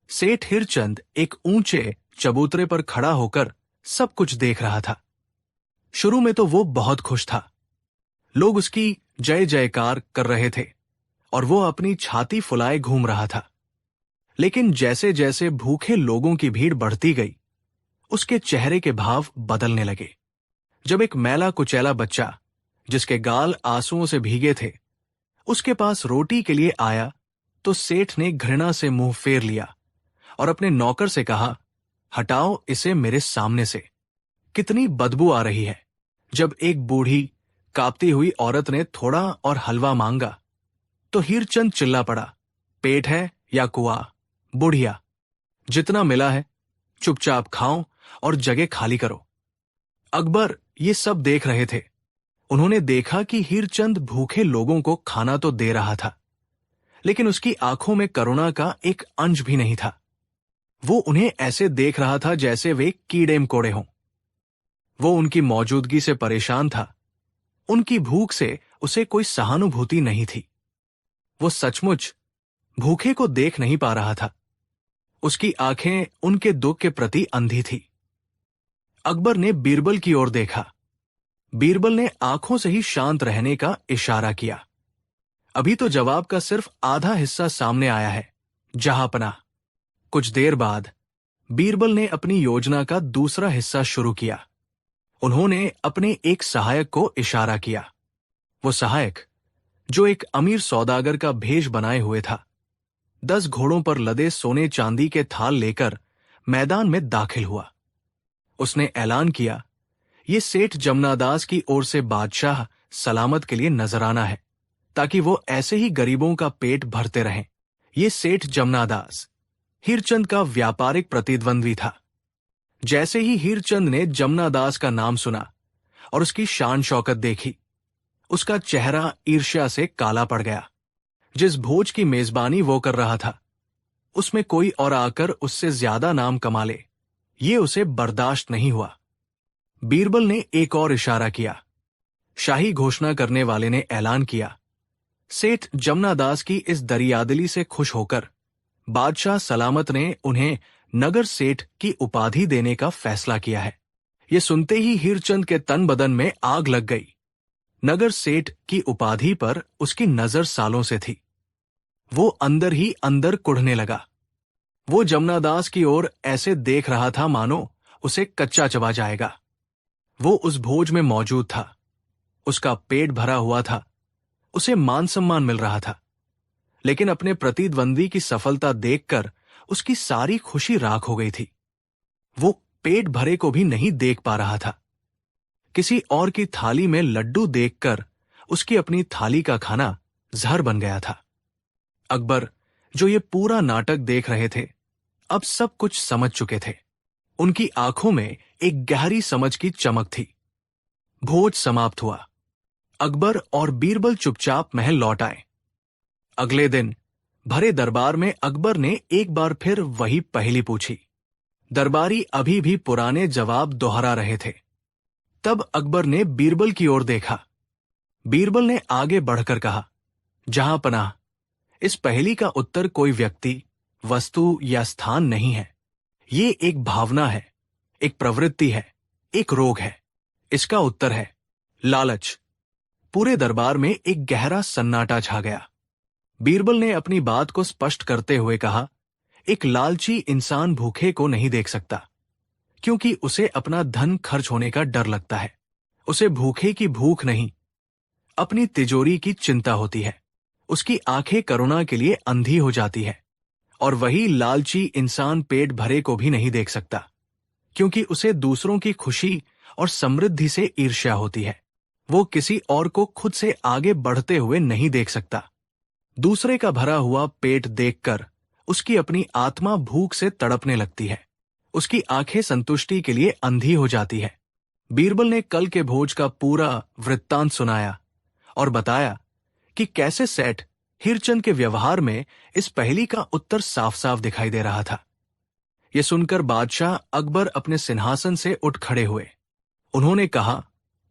सेठ हिरचंद एक ऊंचे चबूतरे पर खड़ा होकर सब कुछ देख रहा था। शुरू में तो वो बहुत खुश था। लोग उसकी जय जयकार कर रहे थे और वो अपनी छाती फुलाए घूम रहा था। लेकिन जैसे जैसे भूखे लोगों की भीड़ बढ़ती गई, उसके चेहरे के भाव बदलने लगे। जब एक मैला कुचैला बच्चा, जिसके गाल आंसुओं से भीगे थे, उसके पास रोटी के लिए आया, तो सेठ ने घृणा से मुंह फेर लिया और अपने नौकर से कहा, हटाओ इसे मेरे सामने से। कितनी बदबू आ रही है। जब एक बूढ़ी कांपती हुई औरत ने थोड़ा और हलवा मांगा, तो हीरचंद चिल्ला पड़ा, पेट है या कुआं, बुढ़िया, जितना मिला है चुपचाप खाओ और जगह खाली करो। अकबर ये सब देख रहे थे। उन्होंने देखा कि हीरचंद भूखे लोगों को खाना तो दे रहा था, लेकिन उसकी आंखों में करुणा का एक अंश भी नहीं था। वो उन्हें ऐसे देख रहा था जैसे वे कीड़े मकोड़े हों। वो उनकी मौजूदगी से परेशान था। उनकी भूख से उसे कोई सहानुभूति नहीं थी। वो सचमुच भूखे को देख नहीं पा रहा था। उसकी आंखें उनके दुख के प्रति अंधी थी। अकबर ने बीरबल की ओर देखा। बीरबल ने आंखों से ही शांत रहने का इशारा किया। अभी तो जवाब का सिर्फ आधा हिस्सा सामने आया है, जहांपनाह। कुछ देर बाद बीरबल ने अपनी योजना का दूसरा हिस्सा शुरू किया। उन्होंने अपने एक सहायक को इशारा किया। वो सहायक जो एक अमीर सौदागर का भेष बनाए हुए था, 10 घोड़ों पर लदे सोने चांदी के थाल लेकर मैदान में दाखिल हुआ। उसने ऐलान किया, ये सेठ जमनादास की ओर से बादशाह सलामत के लिए नजराना है, ताकि वो ऐसे ही गरीबों का पेट भरते रहें। ये सेठ जमनादास हीरचंद का व्यापारिक प्रतिद्वंद्वी था। जैसे ही हीरचंद ने जमनादास का नाम सुना और उसकी शान शौकत देखी, उसका चेहरा ईर्ष्या से काला पड़ गया। जिस भोज की मेजबानी वो कर रहा था, उसमें कोई और आकर उससे ज्यादा नाम कमा ले, ये उसे बर्दाश्त नहीं हुआ। बीरबल ने एक और इशारा किया। शाही घोषणा करने वाले ने ऐलान किया, सेठ जमनादास की इस दरियादिली से खुश होकर बादशाह सलामत ने उन्हें नगर सेठ की उपाधि देने का फैसला किया है। यह सुनते ही हीरचंद के तन बदन में आग लग गई। नगर सेठ की उपाधि पर उसकी नजर सालों से थी। वो अंदर ही अंदर कुढ़ने लगा। वो जमनादास की ओर ऐसे देख रहा था मानो उसे कच्चा चबा जाएगा। वो उस भोज में मौजूद था। उसका पेट भरा हुआ था। उसे मान सम्मान मिल रहा था। लेकिन अपने प्रतिद्वंदी की सफलता देखकर उसकी सारी खुशी राख हो गई थी। वो पेट भरे को भी नहीं देख पा रहा था। किसी और की थाली में लड्डू देखकर उसकी अपनी थाली का खाना जहर बन गया था। अकबर, जो ये पूरा नाटक देख रहे थे, अब सब कुछ समझ चुके थे। उनकी आंखों में एक गहरी समझ की चमक थी। भोज समाप्त हुआ। अकबर और बीरबल चुपचाप महल लौट आए। अगले दिन भरे दरबार में अकबर ने एक बार फिर वही पहेली पूछी। दरबारी अभी भी पुराने जवाब दोहरा रहे थे। तब अकबर ने बीरबल की ओर देखा। बीरबल ने आगे बढ़कर कहा, जहां पनाह, इस पहेली का उत्तर कोई व्यक्ति, वस्तु या स्थान नहीं है। ये एक भावना है, एक प्रवृत्ति है, एक रोग है। इसका उत्तर है लालच। पूरे दरबार में एक गहरा सन्नाटा छा गया। बीरबल ने अपनी बात को स्पष्ट करते हुए कहा, एक लालची इंसान भूखे को नहीं देख सकता, क्योंकि उसे अपना धन खर्च होने का डर लगता है। उसे भूखे की भूख नहीं, अपनी तिजोरी की चिंता होती है। उसकी आंखें करुणा के लिए अंधी हो जाती है। और वही लालची इंसान पेट भरे को भी नहीं देख सकता, क्योंकि उसे दूसरों की खुशी और समृद्धि से ईर्ष्या होती है। वो किसी और को खुद से आगे बढ़ते हुए नहीं देख सकता। दूसरे का भरा हुआ पेट देखकर उसकी अपनी आत्मा भूख से तड़पने लगती है। उसकी आंखें संतुष्टि के लिए अंधी हो जाती है। बीरबल ने कल के भोज का पूरा वृत्तांत सुनाया और बताया कि कैसे सेठ हीरचंद के व्यवहार में इस पहेली का उत्तर साफ साफ दिखाई दे रहा था। यह सुनकर बादशाह अकबर अपने सिंहासन से उठ खड़े हुए। उन्होंने कहा,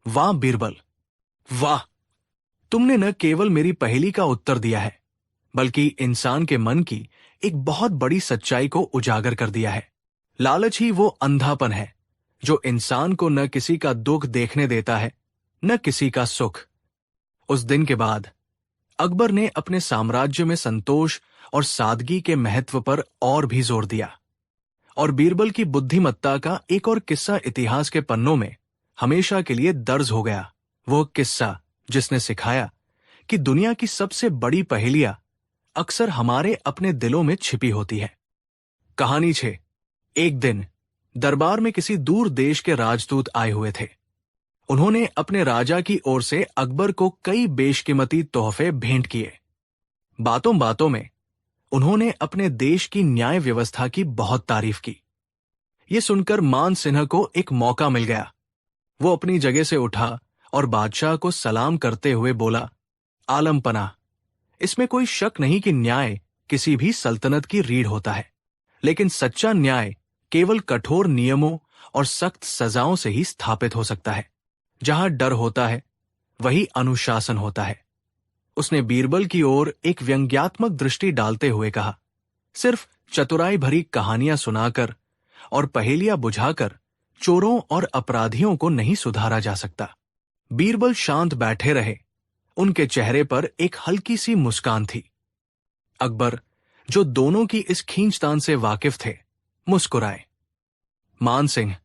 वाह बीरबल, वाह! तुमने न केवल मेरी पहेली का उत्तर दिया है, बल्कि इंसान के मन की एक बहुत बड़ी सच्चाई को उजागर कर दिया है। लालच ही वो अंधापन है जो इंसान को न किसी का दुख देखने देता है, न किसी का सुख। उस दिन के बाद अकबर ने अपने साम्राज्य में संतोष और सादगी के महत्व पर और भी जोर दिया। और बीरबल की बुद्धिमत्ता का एक और किस्सा इतिहास के पन्नों में हमेशा के लिए दर्ज हो गया। वो किस्सा जिसने सिखाया कि दुनिया की सबसे बड़ी पहेलियां अक्सर हमारे अपने दिलों में छिपी होती है। कहानी 6। एक दिन दरबार में किसी दूर देश के राजदूत आए हुए थे। उन्होंने अपने राजा की ओर से अकबर को कई बेशकीमती तोहफे भेंट किए। बातों बातों में उन्होंने अपने देश की न्याय व्यवस्था की बहुत तारीफ की। ये सुनकर मान सिंह को एक मौका मिल गया। वो अपनी जगह से उठा और बादशाह को सलाम करते हुए बोला, आलम पनाह, इसमें कोई शक नहीं कि न्याय किसी भी सल्तनत की रीढ़ होता है, लेकिन सच्चा न्याय केवल कठोर नियमों और सख्त सजाओं से ही स्थापित हो सकता है। जहां डर होता है वही अनुशासन होता है। उसने बीरबल की ओर एक व्यंग्यात्मक दृष्टि डालते हुए कहा, सिर्फ चतुराई भरी कहानियां सुनाकर और पहेलियां बुझाकर चोरों और अपराधियों को नहीं सुधारा जा सकता। बीरबल शांत बैठे रहे। उनके चेहरे पर एक हल्की सी मुस्कान थी। अकबर, जो दोनों की इस खींचतान से वाकिफ थे, मुस्कुराए। मान सिंह,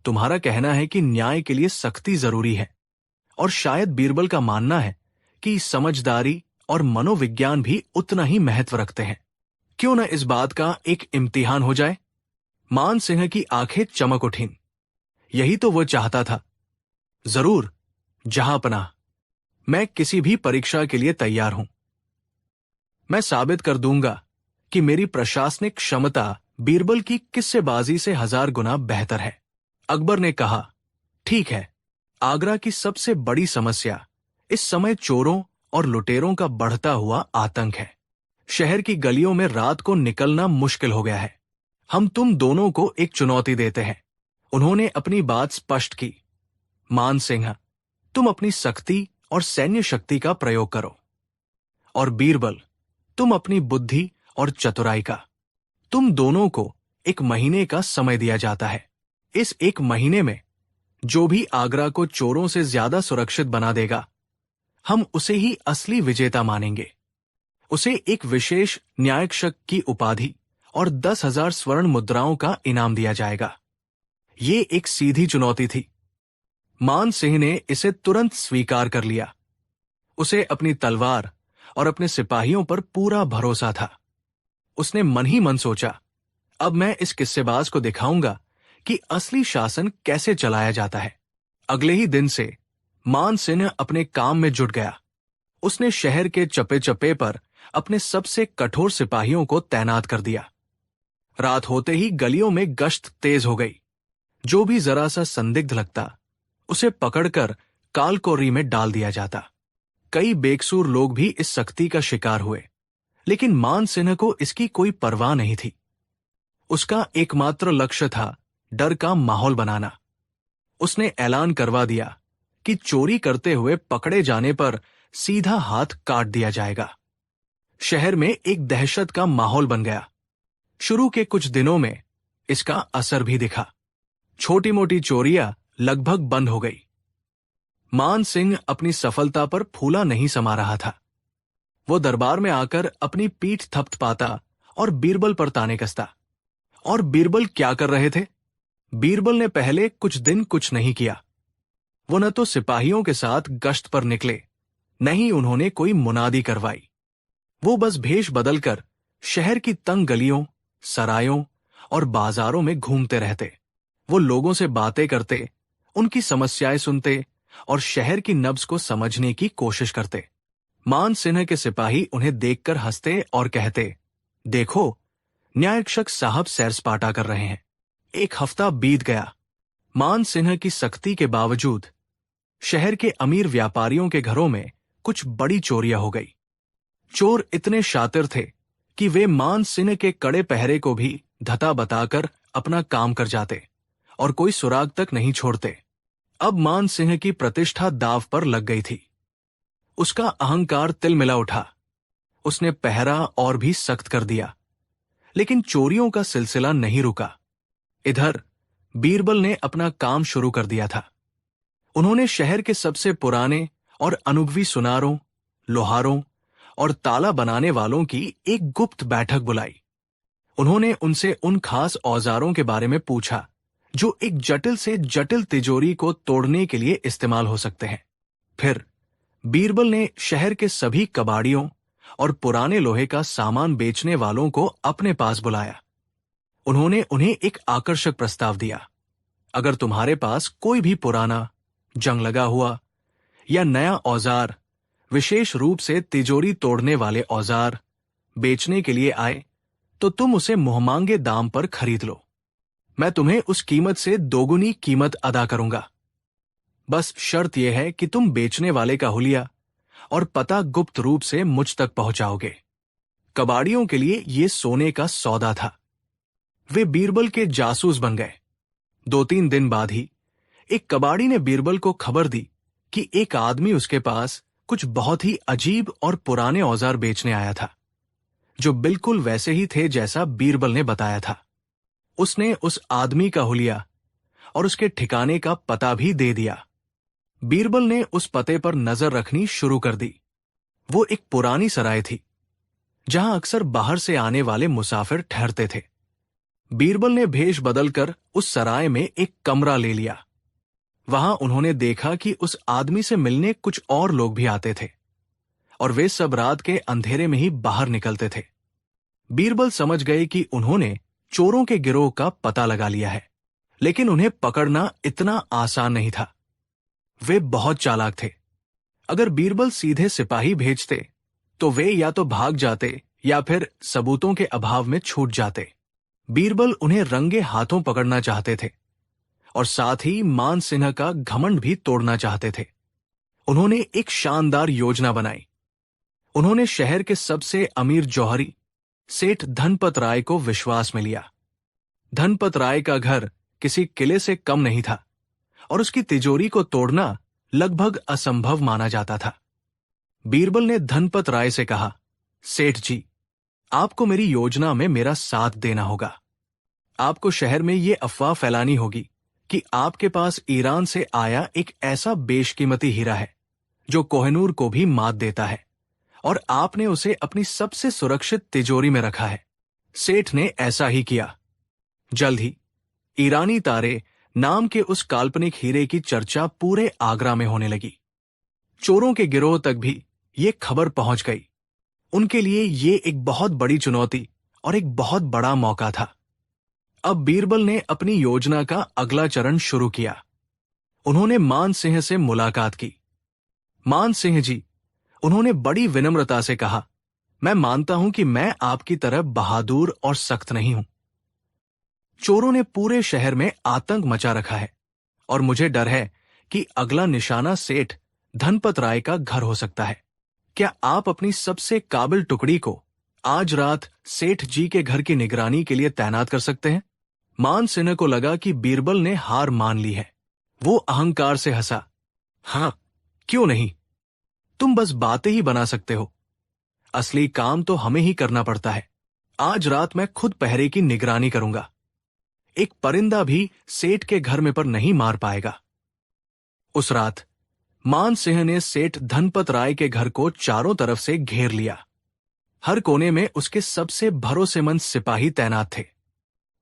तुम्हारा कहना है कि न्याय के लिए सख्ती जरूरी है, और शायद बीरबल का मानना है कि समझदारी और मनोविज्ञान भी उतना ही महत्व रखते हैं। क्यों न इस बात का एक इम्तिहान हो जाए? मान सिंह की आंखें चमक उठीं। यही तो वो चाहता था। जरूर जहांपनाह, मैं किसी भी परीक्षा के लिए तैयार हूं। मैं साबित कर दूंगा कि मेरी प्रशासनिक क्षमता बीरबल की किस्सेबाजी से 1000 गुना बेहतर है। अकबर ने कहा, ठीक है, आगरा की सबसे बड़ी समस्या इस समय चोरों और लुटेरों का बढ़ता हुआ आतंक है। शहर की गलियों में रात को निकलना मुश्किल हो गया है। हम तुम दोनों को एक चुनौती देते हैं। उन्होंने अपनी बात स्पष्ट की। मान सिंह, तुम अपनी सख्ती और सैन्य शक्ति का प्रयोग करो, और बीरबल, तुम अपनी बुद्धि और चतुराई का। तुम दोनों को 1 महीने का समय दिया जाता है। इस 1 महीने में जो भी आगरा को चोरों से ज्यादा सुरक्षित बना देगा, हम उसे ही असली विजेता मानेंगे। उसे एक विशेष न्यायक्षक की उपाधि और 10,000 स्वर्ण मुद्राओं का इनाम दिया जाएगा। ये एक सीधी चुनौती थी। मान सिंह ने इसे तुरंत स्वीकार कर लिया। उसे अपनी तलवार और अपने सिपाहियों पर पूरा भरोसा था। उसने मन ही मन सोचा, अब मैं इस किस्सेबाज को दिखाऊंगा कि असली शासन कैसे चलाया जाता है। अगले ही दिन से मान सिंह अपने काम में जुट गया। उसने शहर के चप्पे चप्पे पर अपने सबसे कठोर सिपाहियों को तैनात कर दिया। रात होते ही गलियों में गश्त तेज हो गई। जो भी जरा सा संदिग्ध लगता, उसे पकड़कर कालकोरी में डाल दिया जाता। कई बेकसूर लोग भी इस सख्ती का शिकार हुए, लेकिन मान सिंह को इसकी कोई परवाह नहीं थी। उसका एकमात्र लक्ष्य था डर का माहौल बनाना। उसने ऐलान करवा दिया कि चोरी करते हुए पकड़े जाने पर सीधा हाथ काट दिया जाएगा। शहर में एक दहशत का माहौल बन गया। शुरू के कुछ दिनों में इसका असर भी दिखा। छोटी मोटी चोरियां लगभग बंद हो गई। मान सिंह अपनी सफलता पर फूला नहीं समा रहा था। वो दरबार में आकर अपनी पीठ थपथपाता और बीरबल पर ताने कसता। और बीरबल क्या कर रहे थे? बीरबल ने पहले कुछ दिन कुछ नहीं किया। वो न तो सिपाहियों के साथ गश्त पर निकले, न ही उन्होंने कोई मुनादी करवाई। वो बस भेष बदलकर शहर की तंग गलियों, सरायों और बाजारों में घूमते रहते। वो लोगों से बातें करते, उनकी समस्याएं सुनते और शहर की नब्ज को समझने की कोशिश करते। मान सिंह के सिपाही उन्हें देखकर हंसते और कहते, देखो, न्यायक्षक साहब सैर सपाटा कर रहे हैं। 1 हफ्ता बीत गया। मान सिंह की सख्ती के बावजूद शहर के अमीर व्यापारियों के घरों में कुछ बड़ी चोरियां हो गई। चोर इतने शातिर थे कि वे मान सिंह के कड़े पहरे को भी धता बताकर अपना काम कर जाते और कोई सुराग तक नहीं छोड़ते। अब मान सिंह की प्रतिष्ठा दांव पर लग गई थी। उसका अहंकार तिलमिला उठा। उसने पहरा और भी सख्त कर दिया, लेकिन चोरियों का सिलसिला नहीं रुका। इधर बीरबल ने अपना काम शुरू कर दिया था। उन्होंने शहर के सबसे पुराने और अनुभवी सुनारों, लोहारों और ताला बनाने वालों की एक गुप्त बैठक बुलाई। उन्होंने उनसे उन खास औजारों के बारे में पूछा जो एक जटिल से जटिल तिजोरी को तोड़ने के लिए इस्तेमाल हो सकते हैं। फिर बीरबल ने शहर के सभी कबाड़ियों और पुराने लोहे का सामान बेचने वालों को अपने पास बुलाया। उन्होंने उन्हें एक आकर्षक प्रस्ताव दिया। अगर तुम्हारे पास कोई भी पुराना, जंग लगा हुआ या नया औजार, विशेष रूप से तिजोरी तोड़ने वाले औजार बेचने के लिए आए, तो तुम उसे मुहमांगे दाम पर खरीद लो। मैं तुम्हें उस कीमत से दोगुनी कीमत अदा करूंगा। बस शर्त यह है कि तुम बेचने वाले का हुलिया और पता गुप्त रूप से मुझ तक पहुंचाओगे। कबाड़ियों के लिए यह सोने का सौदा था। वे बीरबल के जासूस बन गए। 2-3 दिन बाद ही एक कबाड़ी ने बीरबल को खबर दी कि एक आदमी उसके पास कुछ बहुत ही अजीब और पुराने औजार बेचने आया था, जो बिल्कुल वैसे ही थे जैसा बीरबल ने बताया था। उसने उस आदमी का हुलिया और उसके ठिकाने का पता भी दे दिया। बीरबल ने उस पते पर नजर रखनी शुरू कर दी। वो एक पुरानी सराय थी, जहां अक्सर बाहर से आने वाले मुसाफिर ठहरते थे। बीरबल ने भेष बदलकर उस सराय में एक कमरा ले लिया। वहां उन्होंने देखा कि उस आदमी से मिलने कुछ और लोग भी आते थे। और वे सब रात के अंधेरे में ही बाहर निकलते थे। बीरबल समझ गए कि उन्होंने चोरों के गिरोह का पता लगा लिया है, लेकिन उन्हें पकड़ना इतना आसान नहीं था। वे बहुत चालाक थे। अगर बीरबल सीधे सिपाही भेजते तो वे या तो भाग जाते या फिर सबूतों के अभाव में छूट जाते। बीरबल उन्हें रंगे हाथों पकड़ना चाहते थे और साथ ही मान सिन्हा का घमंड भी तोड़ना चाहते थे। उन्होंने एक शानदार योजना बनाई। उन्होंने शहर के सबसे अमीर जौहरी सेठ धनपत राय को विश्वास में लिया। धनपत राय का घर किसी किले से कम नहीं था और उसकी तिजोरी को तोड़ना लगभग असंभव माना जाता था। बीरबल ने धनपत राय से कहा, सेठ जी, आपको मेरी योजना में मेरा साथ देना होगा। आपको शहर में ये अफवाह फैलानी होगी कि आपके पास ईरान से आया एक ऐसा बेशकीमती हीरा है जो कोहिनूर को भी मात देता है और आपने उसे अपनी सबसे सुरक्षित तिजोरी में रखा है। सेठ ने ऐसा ही किया। जल्द ही ईरानी तारे नाम के उस काल्पनिक हीरे की चर्चा पूरे आगरा में होने लगी। चोरों के गिरोह तक भी ये खबर पहुंच गई। उनके लिए ये एक बहुत बड़ी चुनौती और एक बहुत बड़ा मौका था। अब बीरबल ने अपनी योजना का अगला चरण शुरू किया। उन्होंने मान सिंह से मुलाकात की। मान सिंह जी, उन्होंने बड़ी विनम्रता से कहा, मैं मानता हूं कि मैं आपकी तरह बहादुर और सख्त नहीं हूं। चोरों ने पूरे शहर में आतंक मचा रखा है और मुझे डर है कि अगला निशाना सेठ धनपत राय का घर हो सकता है। क्या आप अपनी सबसे काबिल टुकड़ी को आज रात सेठ जी के घर की निगरानी के लिए तैनात कर सकते हैं? मान सिन्हा को लगा कि बीरबल ने हार मान ली है। वो अहंकार से हंसा, हां, क्यों नहीं, तुम बस बातें ही बना सकते हो। असली काम तो हमें ही करना पड़ता है। आज रात मैं खुद पहरे की निगरानी करूंगा। एक परिंदा भी सेठ के घर में पर नहीं मार पाएगा। उस रात मान सिंह ने सेठ धनपत राय के घर को चारों तरफ से घेर लिया। हर कोने में उसके सबसे भरोसेमंद सिपाही तैनात थे।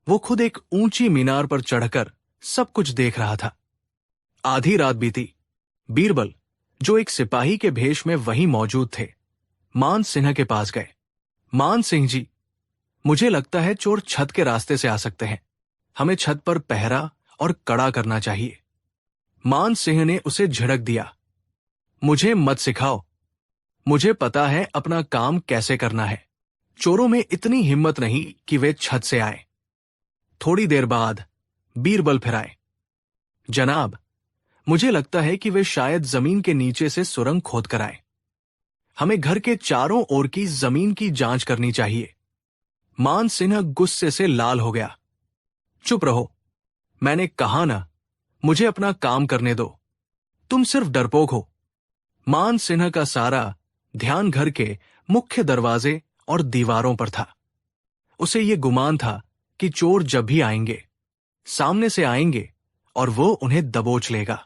वो खुद एक ऊंची मीनार पर चढ़कर सब कुछ देख रहा था। आधी रात बीती। बीरबल, जो एक सिपाही के भेष में वहीं मौजूद थे, मान सिन्हा के पास गए। मान सिंह जी, मुझे लगता है चोर छत के रास्ते से आ सकते हैं। हमें छत पर पहरा और कड़ा करना चाहिए। मान सिंह ने उसे झिड़क दिया, मुझे मत सिखाओ। मुझे पता है अपना काम कैसे करना है। चोरों में इतनी हिम्मत नहीं कि वे छत से आए। थोड़ी देर बाद बीरबल फिर आए। जनाब, मुझे लगता है कि वे शायद जमीन के नीचे से सुरंग खोद कर आए। हमें घर के चारों ओर की जमीन की जांच करनी चाहिए। मान सिन्हा गुस्से से लाल हो गया। चुप रहो, मैंने कहा ना, मुझे अपना काम करने दो। तुम सिर्फ डरपोक हो। मान सिन्हा का सारा ध्यान घर के मुख्य दरवाजे और दीवारों पर था। उसे ये गुमान था कि चोर जब भी आएंगे, सामने से आएंगे और वो उन्हें दबोच लेगा।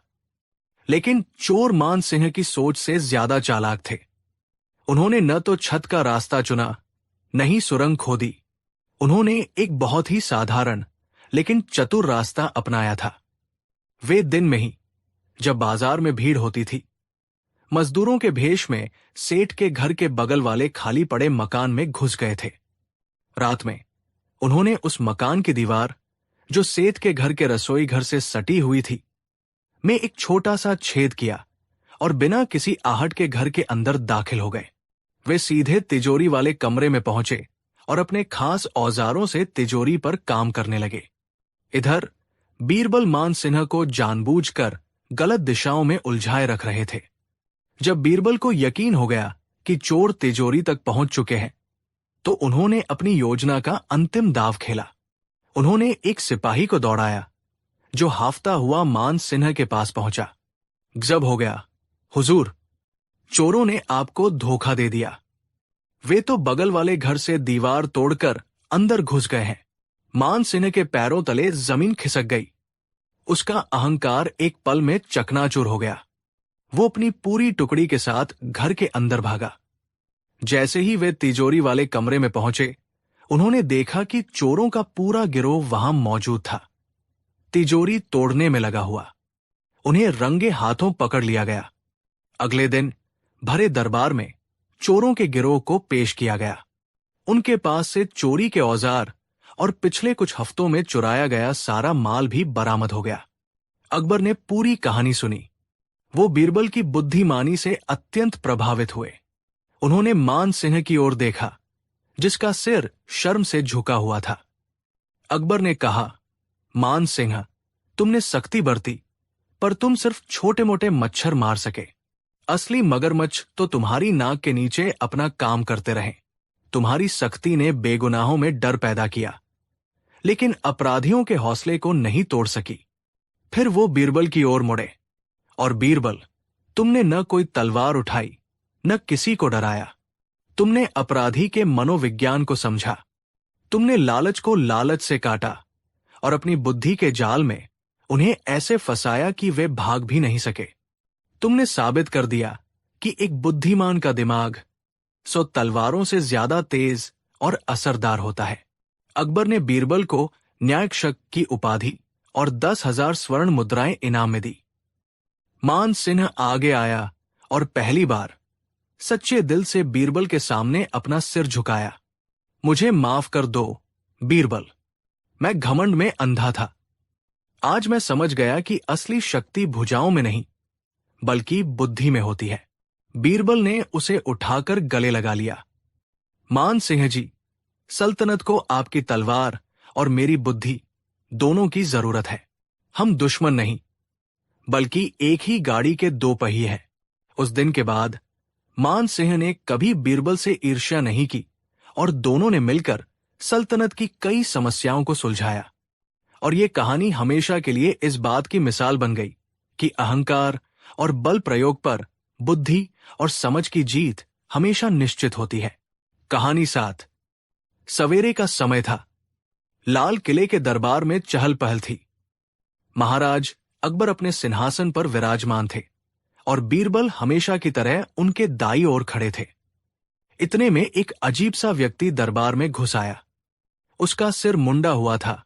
लेकिन चोर मान सिंह की सोच से ज्यादा चालाक थे। उन्होंने न तो छत का रास्ता चुना, न ही सुरंग खोदी। उन्होंने एक बहुत ही साधारण लेकिन चतुर रास्ता अपनाया था। वे दिन में ही, जब बाजार में भीड़ होती थी, मजदूरों के भेष में सेठ के घर के बगल वाले खाली पड़े मकान में घुस गए थे। रात में उन्होंने उस मकान की दीवार, जो सेठ के घर के रसोई घर से सटी हुई थी, में एक छोटा सा छेद किया और बिना किसी आहट के घर के अंदर दाखिल हो गए। वे सीधे तिजोरी वाले कमरे में पहुंचे और अपने खास औजारों से तिजोरी पर काम करने लगे। इधर बीरबल मान सिन्हा को जानबूझकर गलत दिशाओं में उलझाए रख रहे थे। जब बीरबल को यकीन हो गया कि चोर तिजोरी तक पहुंच चुके हैं, तो उन्होंने अपनी योजना का अंतिम दांव खेला। उन्होंने एक सिपाही को दौड़ाया, जो हाफता हुआ मान सिन्हा के पास पहुंचा। गजब हो गया हुजूर, चोरों ने आपको धोखा दे दिया। वे तो बगल वाले घर से दीवार तोड़कर अंदर घुस गए हैं। मान सिन्हा के पैरों तले जमीन खिसक गई। उसका अहंकार एक पल में चकनाचूर हो गया। वो अपनी पूरी टुकड़ी के साथ घर के अंदर भागा। जैसे ही वे तिजोरी वाले कमरे में पहुंचे, उन्होंने देखा कि चोरों का पूरा गिरोह वहां मौजूद था, तिजोरी तोड़ने में लगा हुआ। उन्हें रंगे हाथों पकड़ लिया गया। अगले दिन भरे दरबार में चोरों के गिरोह को पेश किया गया। उनके पास से चोरी के औजार और पिछले कुछ हफ्तों में चुराया गया सारा माल भी बरामद हो गया। अकबर ने पूरी कहानी सुनी। वो बीरबल की बुद्धिमानी से अत्यंत प्रभावित हुए। उन्होंने मान सिंह की ओर देखा, जिसका सिर शर्म से झुका हुआ था। अकबर ने कहा, मान सिंह, तुमने सख्ती बरती, पर तुम सिर्फ छोटे मोटे मच्छर मार सके। असली मगरमच्छ तो तुम्हारी नाक के नीचे अपना काम करते रहे। तुम्हारी सख्ती ने बेगुनाहों में डर पैदा किया, लेकिन अपराधियों के हौसले को नहीं तोड़ सकी। फिर वो बीरबल की ओर मुड़े, और बीरबल, तुमने न कोई तलवार उठाई, न किसी को डराया। तुमने अपराधी के मनोविज्ञान को समझा। तुमने लालच को लालच से काटा और अपनी बुद्धि के जाल में उन्हें ऐसे फंसाया कि वे भाग भी नहीं सके। तुमने साबित कर दिया कि एक बुद्धिमान का दिमाग तलवारों से ज्यादा तेज और असरदार होता है। अकबर ने बीरबल को न्यायक्षक की उपाधि और 10,000 स्वर्ण मुद्राएं इनाम में दी। मान सिंह आगे आया और पहली बार सच्चे दिल से बीरबल के सामने अपना सिर झुकाया। मुझे माफ कर दो बीरबल, मैं घमंड में अंधा था। आज मैं समझ गया कि असली शक्ति भुजाओं में नहीं, बल्कि बुद्धि में होती है। बीरबल ने उसे उठाकर गले लगा लिया। मान सिंह जी, सल्तनत को आपकी तलवार और मेरी बुद्धि दोनों की जरूरत है। हम दुश्मन नहीं, बल्कि एक ही गाड़ी के दो पहिए हैं। उस दिन के बाद मान सिंह ने कभी बीरबल से ईर्ष्या नहीं की और दोनों ने मिलकर सल्तनत की कई समस्याओं को सुलझाया। और ये कहानी हमेशा के लिए इस बात की मिसाल बन गई कि अहंकार और बल प्रयोग पर बुद्धि और समझ की जीत हमेशा निश्चित होती है। कहानी 7। सवेरे का समय था। लाल किले के दरबार में चहल पहल थी। महाराज अकबर अपने सिंहासन पर विराजमान थे और बीरबल हमेशा की तरह उनके दाईं ओर खड़े थे। इतने में एक अजीब सा व्यक्ति दरबार में घुस आया। उसका सिर मुंडा हुआ था,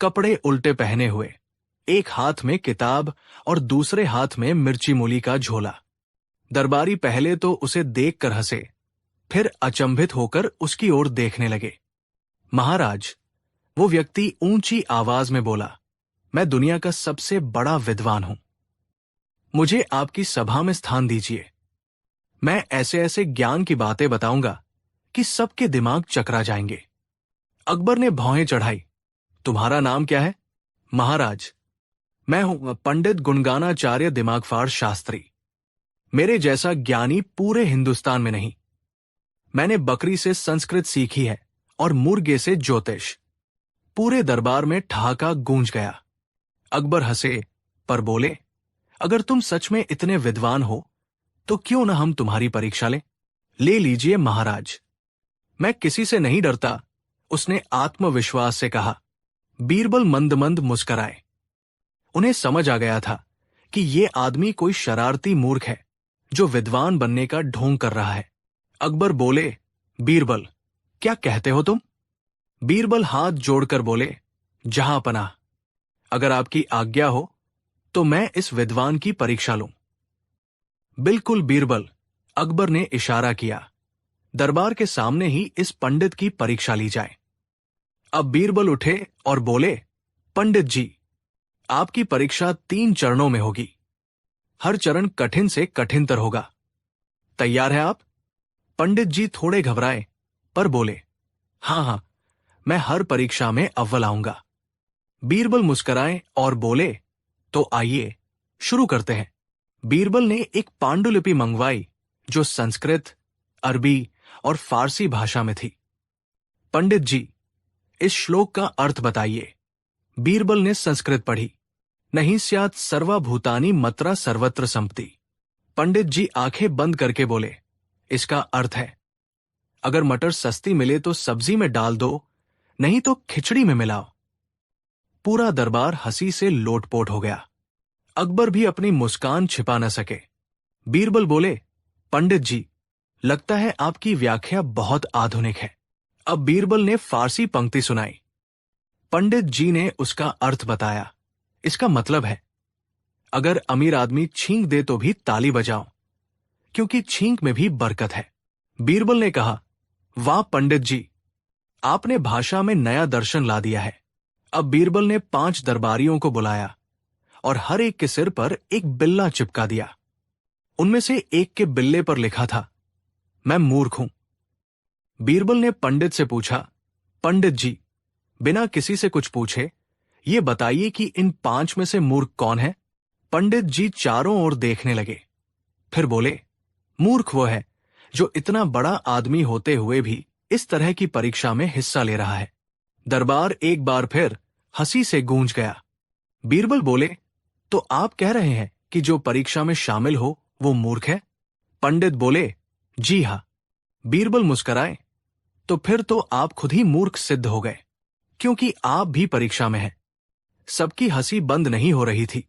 कपड़े उल्टे पहने हुए, एक हाथ में किताब और दूसरे हाथ में मिर्ची मूली का झोला। दरबारी पहले तो उसे देखकर हंसे, फिर अचंभित होकर उसकी ओर देखने लगे। महाराज, वो व्यक्ति ऊंची आवाज में बोला, मैं दुनिया का सबसे बड़ा विद्वान हूं। मुझे आपकी सभा में स्थान दीजिए। मैं ऐसे ऐसे ज्ञान की बातें बताऊंगा कि सबके दिमाग चकरा जाएंगे। अकबर ने भौहें चढ़ाई। तुम्हारा नाम क्या है? महाराज, मैं हूं पंडित गुणगानाचार्य दिमागफाड़ शास्त्री। मेरे जैसा ज्ञानी पूरे हिंदुस्तान में नहीं। मैंने बकरी से संस्कृत सीखी है और मुर्गे से ज्योतिष। पूरे दरबार में ठहाका गूंज गया। अकबर हंसे, पर बोले, अगर तुम सच में इतने विद्वान हो तो क्यों न हम तुम्हारी परीक्षा लें? ले लीजिए महाराज। मैं किसी से नहीं डरता, उसने आत्मविश्वास से कहा। बीरबल मंद मंद मुस्कराए। उन्हें समझ आ गया था कि ये आदमी कोई शरारती मूर्ख है जो विद्वान बनने का ढोंग कर रहा है। अकबर बोले, बीरबल, क्या कहते हो तुम? बीरबल हाथ जोड़कर बोले, जहां पनाह, अगर आपकी आज्ञा हो तो मैं इस विद्वान की परीक्षा लूं। बिल्कुल बीरबल, अकबर ने इशारा किया। दरबार के सामने ही इस पंडित की परीक्षा ली जाए। अब बीरबल उठे और बोले, पंडित जी, आपकी परीक्षा 3 चरणों में होगी। हर चरण कठिन से कठिनतर होगा। तैयार है आप? पंडित जी थोड़े घबराए, पर बोले, हाँ, मैं हर परीक्षा में अव्वल आऊंगा। बीरबल मुस्कुराए और बोले, तो आइए शुरू करते हैं। बीरबल ने एक पांडुलिपि मंगवाई जो संस्कृत, अरबी और फारसी भाषा में थी। पंडित जी, इस श्लोक का अर्थ बताइए। बीरबल ने संस्कृत पढ़ी। नहीं स्यात् सर्वभूतानि मत्रा सर्वत्र संपत्ति। पंडित जी आंखें बंद करके बोले, इसका अर्थ है, अगर मटर सस्ती मिले तो सब्जी में डाल दो, नहीं तो खिचड़ी में मिलाओ। पूरा दरबार हंसी से लोटपोट हो गया। अकबर भी अपनी मुस्कान छिपा न सके। बीरबल बोले, पंडित जी, लगता है आपकी व्याख्या बहुत आधुनिक है। अब बीरबल ने फारसी पंक्ति सुनाई। पंडित जी ने उसका अर्थ बताया। इसका मतलब है, अगर अमीर आदमी छींक दे तो भी ताली बजाओ, क्योंकि छींक में भी बरकत है। बीरबल ने कहा, वाह पंडित जी, आपने भाषा में नया दर्शन ला दिया है। अब बीरबल ने 5 दरबारियों को बुलाया और हर एक के सिर पर एक बिल्ला चिपका दिया। उनमें से एक के बिल्ले पर लिखा था, मैं मूर्ख हूं। बीरबल ने पंडित से पूछा, पंडित जी, बिना किसी से कुछ पूछे ये बताइए कि इन 5 में से मूर्ख कौन है? पंडित जी चारों ओर देखने लगे, फिर बोले, मूर्ख वो है जो इतना बड़ा आदमी होते हुए भी इस तरह की परीक्षा में हिस्सा ले रहा है। दरबार एक बार फिर हंसी से गूंज गया। बीरबल बोले, तो आप कह रहे हैं कि जो परीक्षा में शामिल हो वो मूर्ख है? पंडित बोले, जी हां। बीरबल मुस्कुराए, तो फिर तो आप खुद ही मूर्ख सिद्ध हो गए, क्योंकि आप भी परीक्षा में हैं। सबकी हंसी बंद नहीं हो रही थी।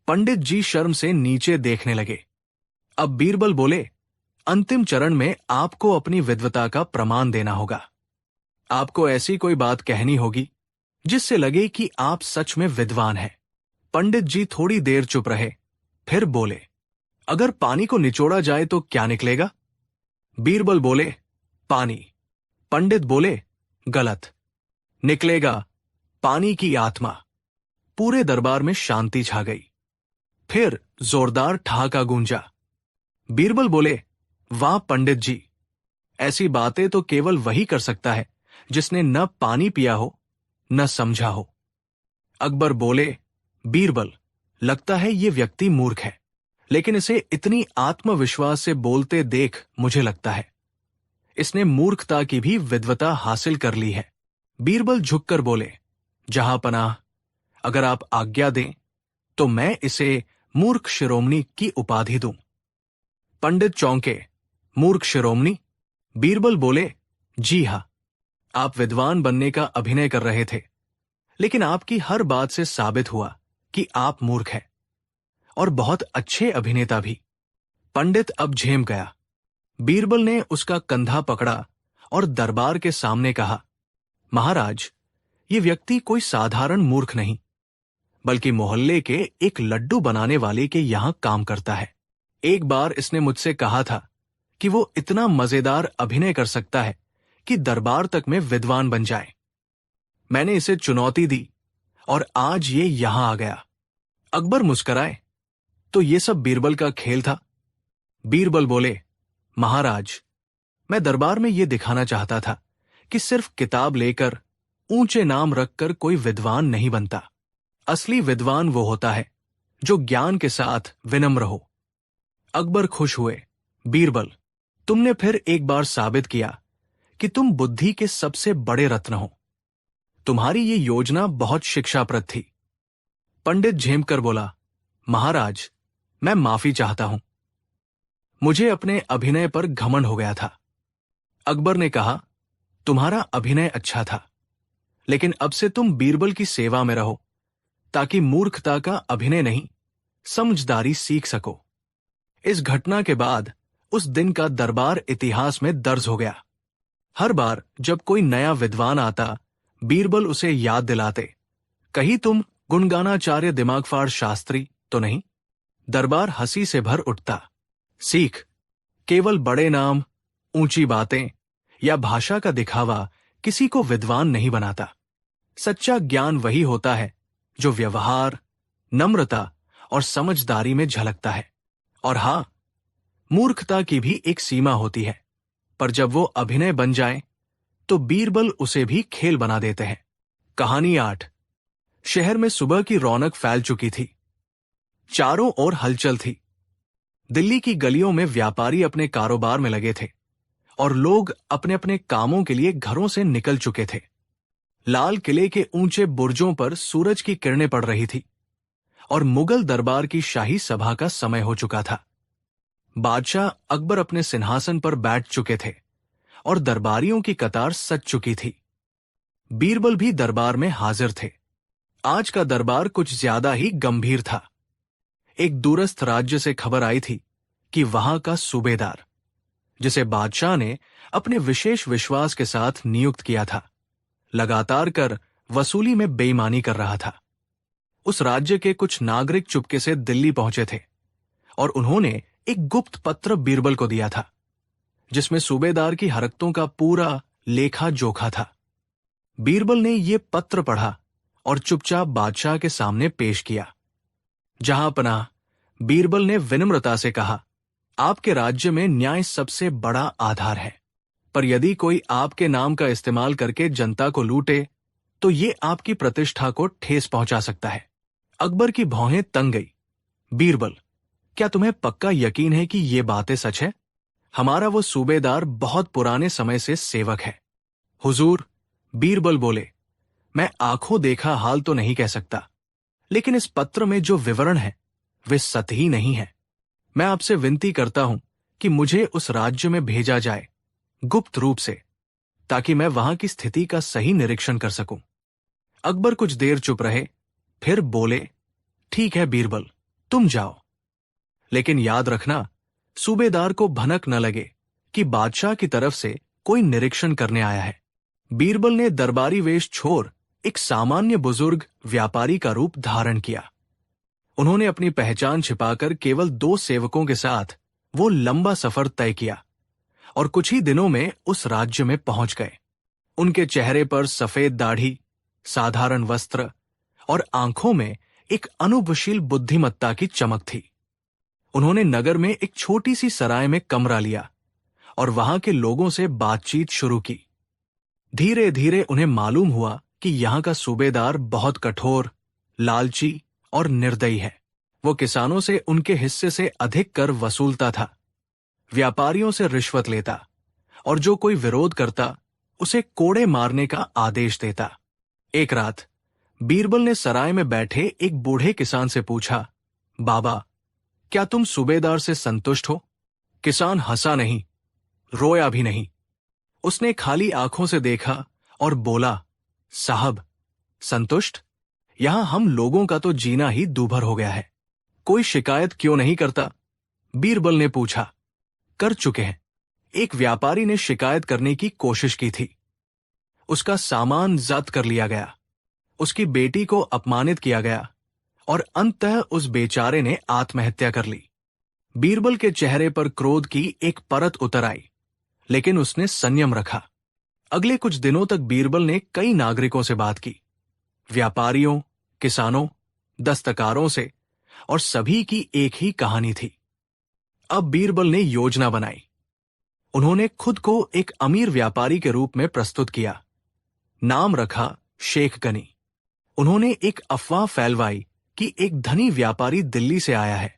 पंडित जी शर्म से नीचे देखने लगे। अब बीरबल बोले, अंतिम चरण में आपको अपनी विद्वता का प्रमाण देना होगा। आपको ऐसी कोई बात कहनी होगी जिससे लगे कि आप सच में विद्वान हैं। पंडित जी थोड़ी देर चुप रहे, फिर बोले, अगर पानी को निचोड़ा जाए तो क्या निकलेगा? बीरबल बोले, पानी। पंडित बोले, गलत। निकलेगा पानी की आत्मा। पूरे दरबार में शांति छा गई। फिर जोरदार ठहाका गूंजा। बीरबल बोले, वाह पंडित जी, ऐसी बातें तो केवल वही कर सकता है जिसने न पानी पिया हो न समझा हो। अकबर बोले, बीरबल, लगता है ये व्यक्ति मूर्ख है, लेकिन इसे इतनी आत्मविश्वास से बोलते देख मुझे लगता है इसने मूर्खता की भी विद्वता हासिल कर ली है। बीरबल झुककर बोले, जहां पनाह, अगर आप आज्ञा दें तो मैं इसे मूर्ख शिरोमणि की उपाधि दूं। पंडित चौंके, मूर्ख शिरोमणि? बीरबल बोले, जी हां, आप विद्वान बनने का अभिनय कर रहे थे, लेकिन आपकी हर बात से साबित हुआ कि आप मूर्ख हैं, और बहुत अच्छे अभिनेता भी। पंडित अब झेम गया। बीरबल ने उसका कंधा पकड़ा और दरबार के सामने कहा, महाराज, ये व्यक्ति कोई साधारण मूर्ख नहीं, बल्कि मोहल्ले के एक लड्डू बनाने वाले के यहां काम करता है। एक बार इसने मुझसे कहा था कि वो इतना मजेदार अभिनय कर सकता है कि दरबार तक में विद्वान बन जाए। मैंने इसे चुनौती दी और आज ये यहां आ गया। अकबर मुस्कुराए, तो ये सब बीरबल का खेल था? बीरबल बोले, महाराज, मैं दरबार में ये दिखाना चाहता था कि सिर्फ किताब लेकर, ऊंचे नाम रखकर कोई विद्वान नहीं बनता। असली विद्वान वो होता है जो ज्ञान के साथ विनम्र हो। अकबर खुश हुए। बीरबल, तुमने फिर एक बार साबित किया कि तुम बुद्धि के सबसे बड़े रत्न हो। तुम्हारी ये योजना बहुत शिक्षाप्रद थी। पंडित झेमकर बोला, महाराज, मैं माफी चाहता हूं, मुझे अपने अभिनय पर घमंड हो गया था। अकबर ने कहा, तुम्हारा अभिनय अच्छा था, लेकिन अब से तुम बीरबल की सेवा में रहो, ताकि मूर्खता का अभिनय नहीं, समझदारी सीख सको। इस घटना के बाद उस दिन का दरबार इतिहास में दर्ज हो गया। हर बार जब कोई नया विद्वान आता, बीरबल उसे याद दिलाते, कहीं तुम गुणगानाचार्य दिमागफाड़ शास्त्री तो नहीं? दरबार हंसी से भर उठता। सीख, केवल बड़े नाम, ऊंची बातें या भाषा का दिखावा किसी को विद्वान नहीं बनाता। सच्चा ज्ञान वही होता है जो व्यवहार, नम्रता और समझदारी में झलकता है। और हां, मूर्खता की भी एक सीमा होती है, पर जब वो अभिनय बन जाए तो बीरबल उसे भी खेल बना देते हैं। कहानी 8। शहर में सुबह की रौनक फैल चुकी थी। चारों ओर हलचल थी। दिल्ली की गलियों में व्यापारी अपने कारोबार में लगे थे और लोग अपने अपने कामों के लिए घरों से निकल चुके थे। लाल किले के ऊंचे बुर्जों पर सूरज की किरणें पड़ रही थी और मुगल दरबार की शाही सभा का समय हो चुका था। बादशाह अकबर अपने सिंहासन पर बैठ चुके थे और दरबारियों की कतार सज चुकी थी। बीरबल भी दरबार में हाजिर थे। आज का दरबार कुछ ज्यादा ही गंभीर था। एक दूरस्थ राज्य से खबर आई थी कि वहां का सूबेदार, जिसे बादशाह ने अपने विशेष विश्वास के साथ नियुक्त किया था, लगातार कर वसूली में बेईमानी कर रहा था। उस राज्य के कुछ नागरिक चुपके से दिल्ली पहुंचे थे और उन्होंने एक गुप्त पत्र बीरबल को दिया था, जिसमें सूबेदार की हरकतों का पूरा लेखा जोखा था। बीरबल ने ये पत्र पढ़ा और चुपचाप बादशाह के सामने पेश किया। जहां पनाह, बीरबल ने विनम्रता से कहा, आपके राज्य में न्याय सबसे बड़ा आधार है, पर यदि कोई आपके नाम का इस्तेमाल करके जनता को लूटे तो ये आपकी प्रतिष्ठा को ठेस पहुंचा सकता है। अकबर की भौहें तंग गई। बीरबल, क्या तुम्हें पक्का यकीन है कि ये बातें सच है? हमारा वो सूबेदार बहुत पुराने समय से सेवक है। हुजूर, बीरबल बोले, मैं आंखों देखा हाल तो नहीं कह सकता, लेकिन इस पत्र में जो विवरण है वे सत्य ही नहीं है। मैं आपसे विनती करता हूं कि मुझे उस राज्य में भेजा जाए गुप्त रूप से, ताकि मैं वहां की स्थिति का सही निरीक्षण कर सकूं। अकबर कुछ देर चुप रहे, फिर बोले, ठीक है बीरबल, तुम जाओ, लेकिन याद रखना, सूबेदार को भनक न लगे कि बादशाह की तरफ से कोई निरीक्षण करने आया है। बीरबल ने दरबारी वेश छोड़ एक सामान्य बुजुर्ग व्यापारी का रूप धारण किया। उन्होंने अपनी पहचान छिपाकर केवल 2 सेवकों के साथ वो लंबा सफर तय किया और कुछ ही दिनों में उस राज्य में पहुंच गए। उनके चेहरे पर सफेद दाढ़ी, साधारण वस्त्र और आंखों में एक अनुपशील बुद्धिमत्ता की चमक थी। उन्होंने नगर में एक छोटी सी सराय में कमरा लिया और वहां के लोगों से बातचीत शुरू की। धीरे धीरे उन्हें मालूम हुआ कि यहां का सूबेदार बहुत कठोर, लालची और निर्दयी है। वो किसानों से उनके हिस्से से अधिक कर वसूलता था, व्यापारियों से रिश्वत लेता और जो कोई विरोध करता उसे कोड़े मारने का आदेश देता। एक रात बीरबल ने सराय में बैठे एक बूढ़े किसान से पूछा, बाबा, क्या तुम सूबेदार से संतुष्ट हो? किसान हंसा नहीं, रोया भी नहीं। उसने खाली आंखों से देखा और बोला, साहब, संतुष्ट? यहां हम लोगों का तो जीना ही दूभर हो गया है। कोई शिकायत क्यों नहीं करता? बीरबल ने पूछा। कर चुके हैं। एक व्यापारी ने शिकायत करने की कोशिश की थी। उसका सामान जब्त कर लिया गया, उसकी बेटी को अपमानित किया गया और अंततः उस बेचारे ने आत्महत्या कर ली। बीरबल के चेहरे पर क्रोध की एक परत उतर आई, लेकिन उसने संयम रखा। अगले कुछ दिनों तक बीरबल ने कई नागरिकों से बात की, व्यापारियों, किसानों, दस्तकारों से, और सभी की एक ही कहानी थी। अब बीरबल ने योजना बनाई। उन्होंने खुद को एक अमीर व्यापारी के रूप में प्रस्तुत किया। नाम रखा शेख गनी। उन्होंने एक अफवाह फैलवाई कि एक धनी व्यापारी दिल्ली से आया है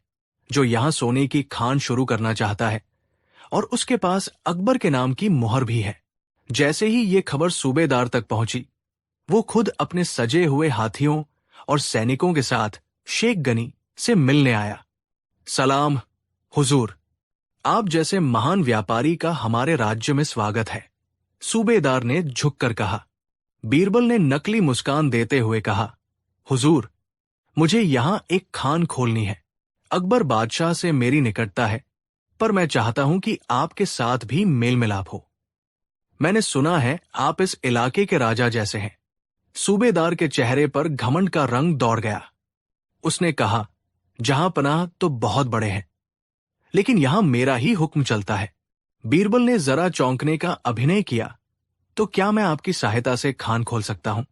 जो यहां सोने की खान शुरू करना चाहता है और उसके पास अकबर के नाम की मुहर भी है। जैसे ही ये खबर सूबेदार तक पहुंची, वो खुद अपने सजे हुए हाथियों और सैनिकों के साथ शेख गनी से मिलने आया। सलाम हुजूर, आप जैसे महान व्यापारी का हमारे राज्य में स्वागत है, सूबेदार ने झुककर कहा। बीरबल ने नकली मुस्कान देते हुए कहा, हुजूर, मुझे यहां एक खान खोलनी है। अकबर बादशाह से मेरी निकटता है, पर मैं चाहता हूं कि आपके साथ भी मेल मिलाप हो। मैंने सुना है आप इस इलाके के राजा जैसे हैं। सूबेदार के चेहरे पर घमंड का रंग दौड़ गया। उसने कहा, जहां पनाह तो बहुत बड़े हैं, लेकिन यहां मेरा ही हुक्म चलता है। बीरबल ने जरा चौंकने का अभिनय किया, तो क्या मैं आपकी सहायता से खान खोल सकता हूं?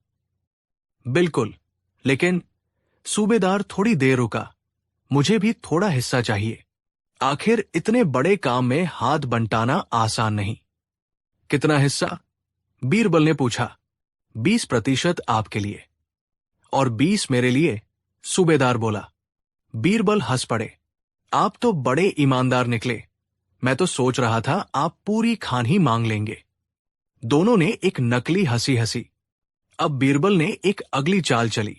बिल्कुल, लेकिन सूबेदार थोड़ी देर रुका। मुझे भी थोड़ा हिस्सा चाहिए। आखिर इतने बड़े काम में हाथ बंटाना आसान नहीं। कितना हिस्सा? बीरबल ने पूछा। 20% आपके लिए और 20 मेरे लिए, सूबेदार बोला। बीरबल हंस पड़े। आप तो बड़े ईमानदार निकले। मैं तो सोच रहा था आप पूरी खान ही मांग लेंगे। दोनों ने एक नकली हंसी हंसी। अब बीरबल ने एक अगली चाल चली।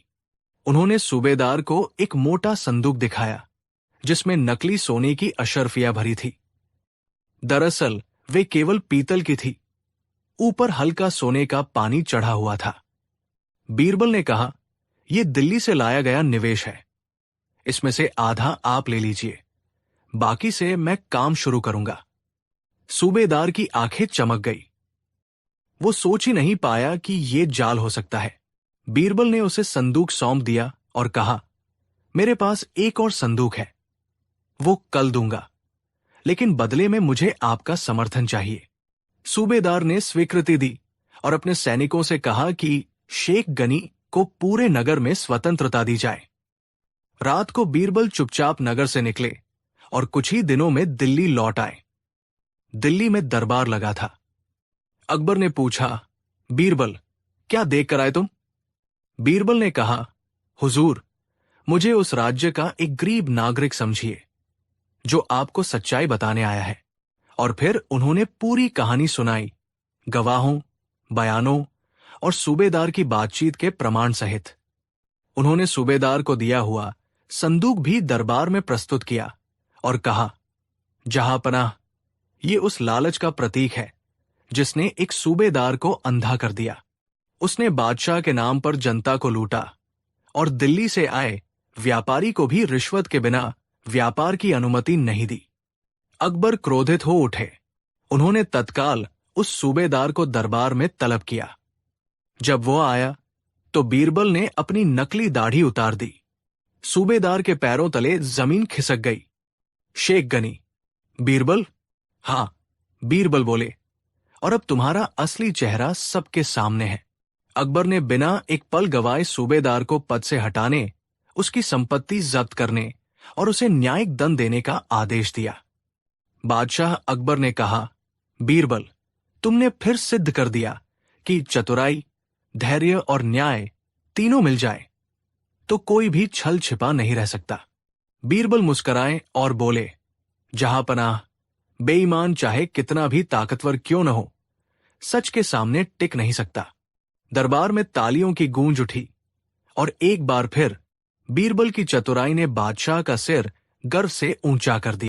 उन्होंने सूबेदार को एक मोटा संदूक दिखाया जिसमें नकली सोने की अशर्फियां भरी थी। दरअसल वे केवल पीतल की थी। ऊपर हल्का सोने का पानी चढ़ा हुआ था। बीरबल ने कहा, यह दिल्ली से लाया गया निवेश है। इसमें से आधा आप ले लीजिए, बाकी से मैं काम शुरू करूंगा। सूबेदार की आंखें चमक गई। वो सोच ही नहीं पाया कि यह जाल हो सकता है। बीरबल ने उसे संदूक सौंप दिया और कहा, मेरे पास एक और संदूक है, वो कल दूंगा, लेकिन बदले में मुझे आपका समर्थन चाहिए। सूबेदार ने स्वीकृति दी और अपने सैनिकों से कहा कि शेख गनी को पूरे नगर में स्वतंत्रता दी जाए। रात को बीरबल चुपचाप नगर से निकले और कुछ ही दिनों में दिल्ली लौट आए। दिल्ली में दरबार लगा था। अकबर ने पूछा, बीरबल, क्या देख कर आए तुम? बीरबल ने कहा, हुजूर, मुझे उस राज्य का एक गरीब नागरिक समझिए जो आपको सच्चाई बताने आया है। और फिर उन्होंने पूरी कहानी सुनाई, गवाहों, बयानों और सूबेदार की बातचीत के प्रमाण सहित। उन्होंने सूबेदार को दिया हुआ संदूक भी दरबार में प्रस्तुत किया और कहा, जहांपनाह, ये उस लालच का प्रतीक है जिसने एक सूबेदार को अंधा कर दिया। उसने बादशाह के नाम पर जनता को लूटा और दिल्ली से आए व्यापारी को भी रिश्वत के बिना व्यापार की अनुमति नहीं दी। अकबर क्रोधित हो उठे। उन्होंने तत्काल उस सूबेदार को दरबार में तलब किया। जब वो आया तो बीरबल ने अपनी नकली दाढ़ी उतार दी। सूबेदार के पैरों तले जमीन खिसक गई। शेख गनी, बीरबल? हां, बीरबल बोले, और अब तुम्हारा असली चेहरा सबके सामने है। अकबर ने बिना एक पल गवाए सूबेदार को पद से हटाने, उसकी संपत्ति जब्त करने और उसे न्यायिक दंड देने का आदेश दिया। बादशाह अकबर ने कहा, बीरबल, तुमने फिर सिद्ध कर दिया कि चतुराई, धैर्य और न्याय तीनों मिल जाए तो कोई भी छल छिपा नहीं रह सकता। बीरबल मुस्कुराए और बोले, जहांपनाह, बेईमान चाहे कितना भी ताकतवर क्यों न हो, सच के सामने टिक नहीं सकता। दरबार में तालियों की गूंज उठी और एक बार फिर बीरबल की चतुराई ने बादशाह का सिर गर्व से ऊंचा कर दिया।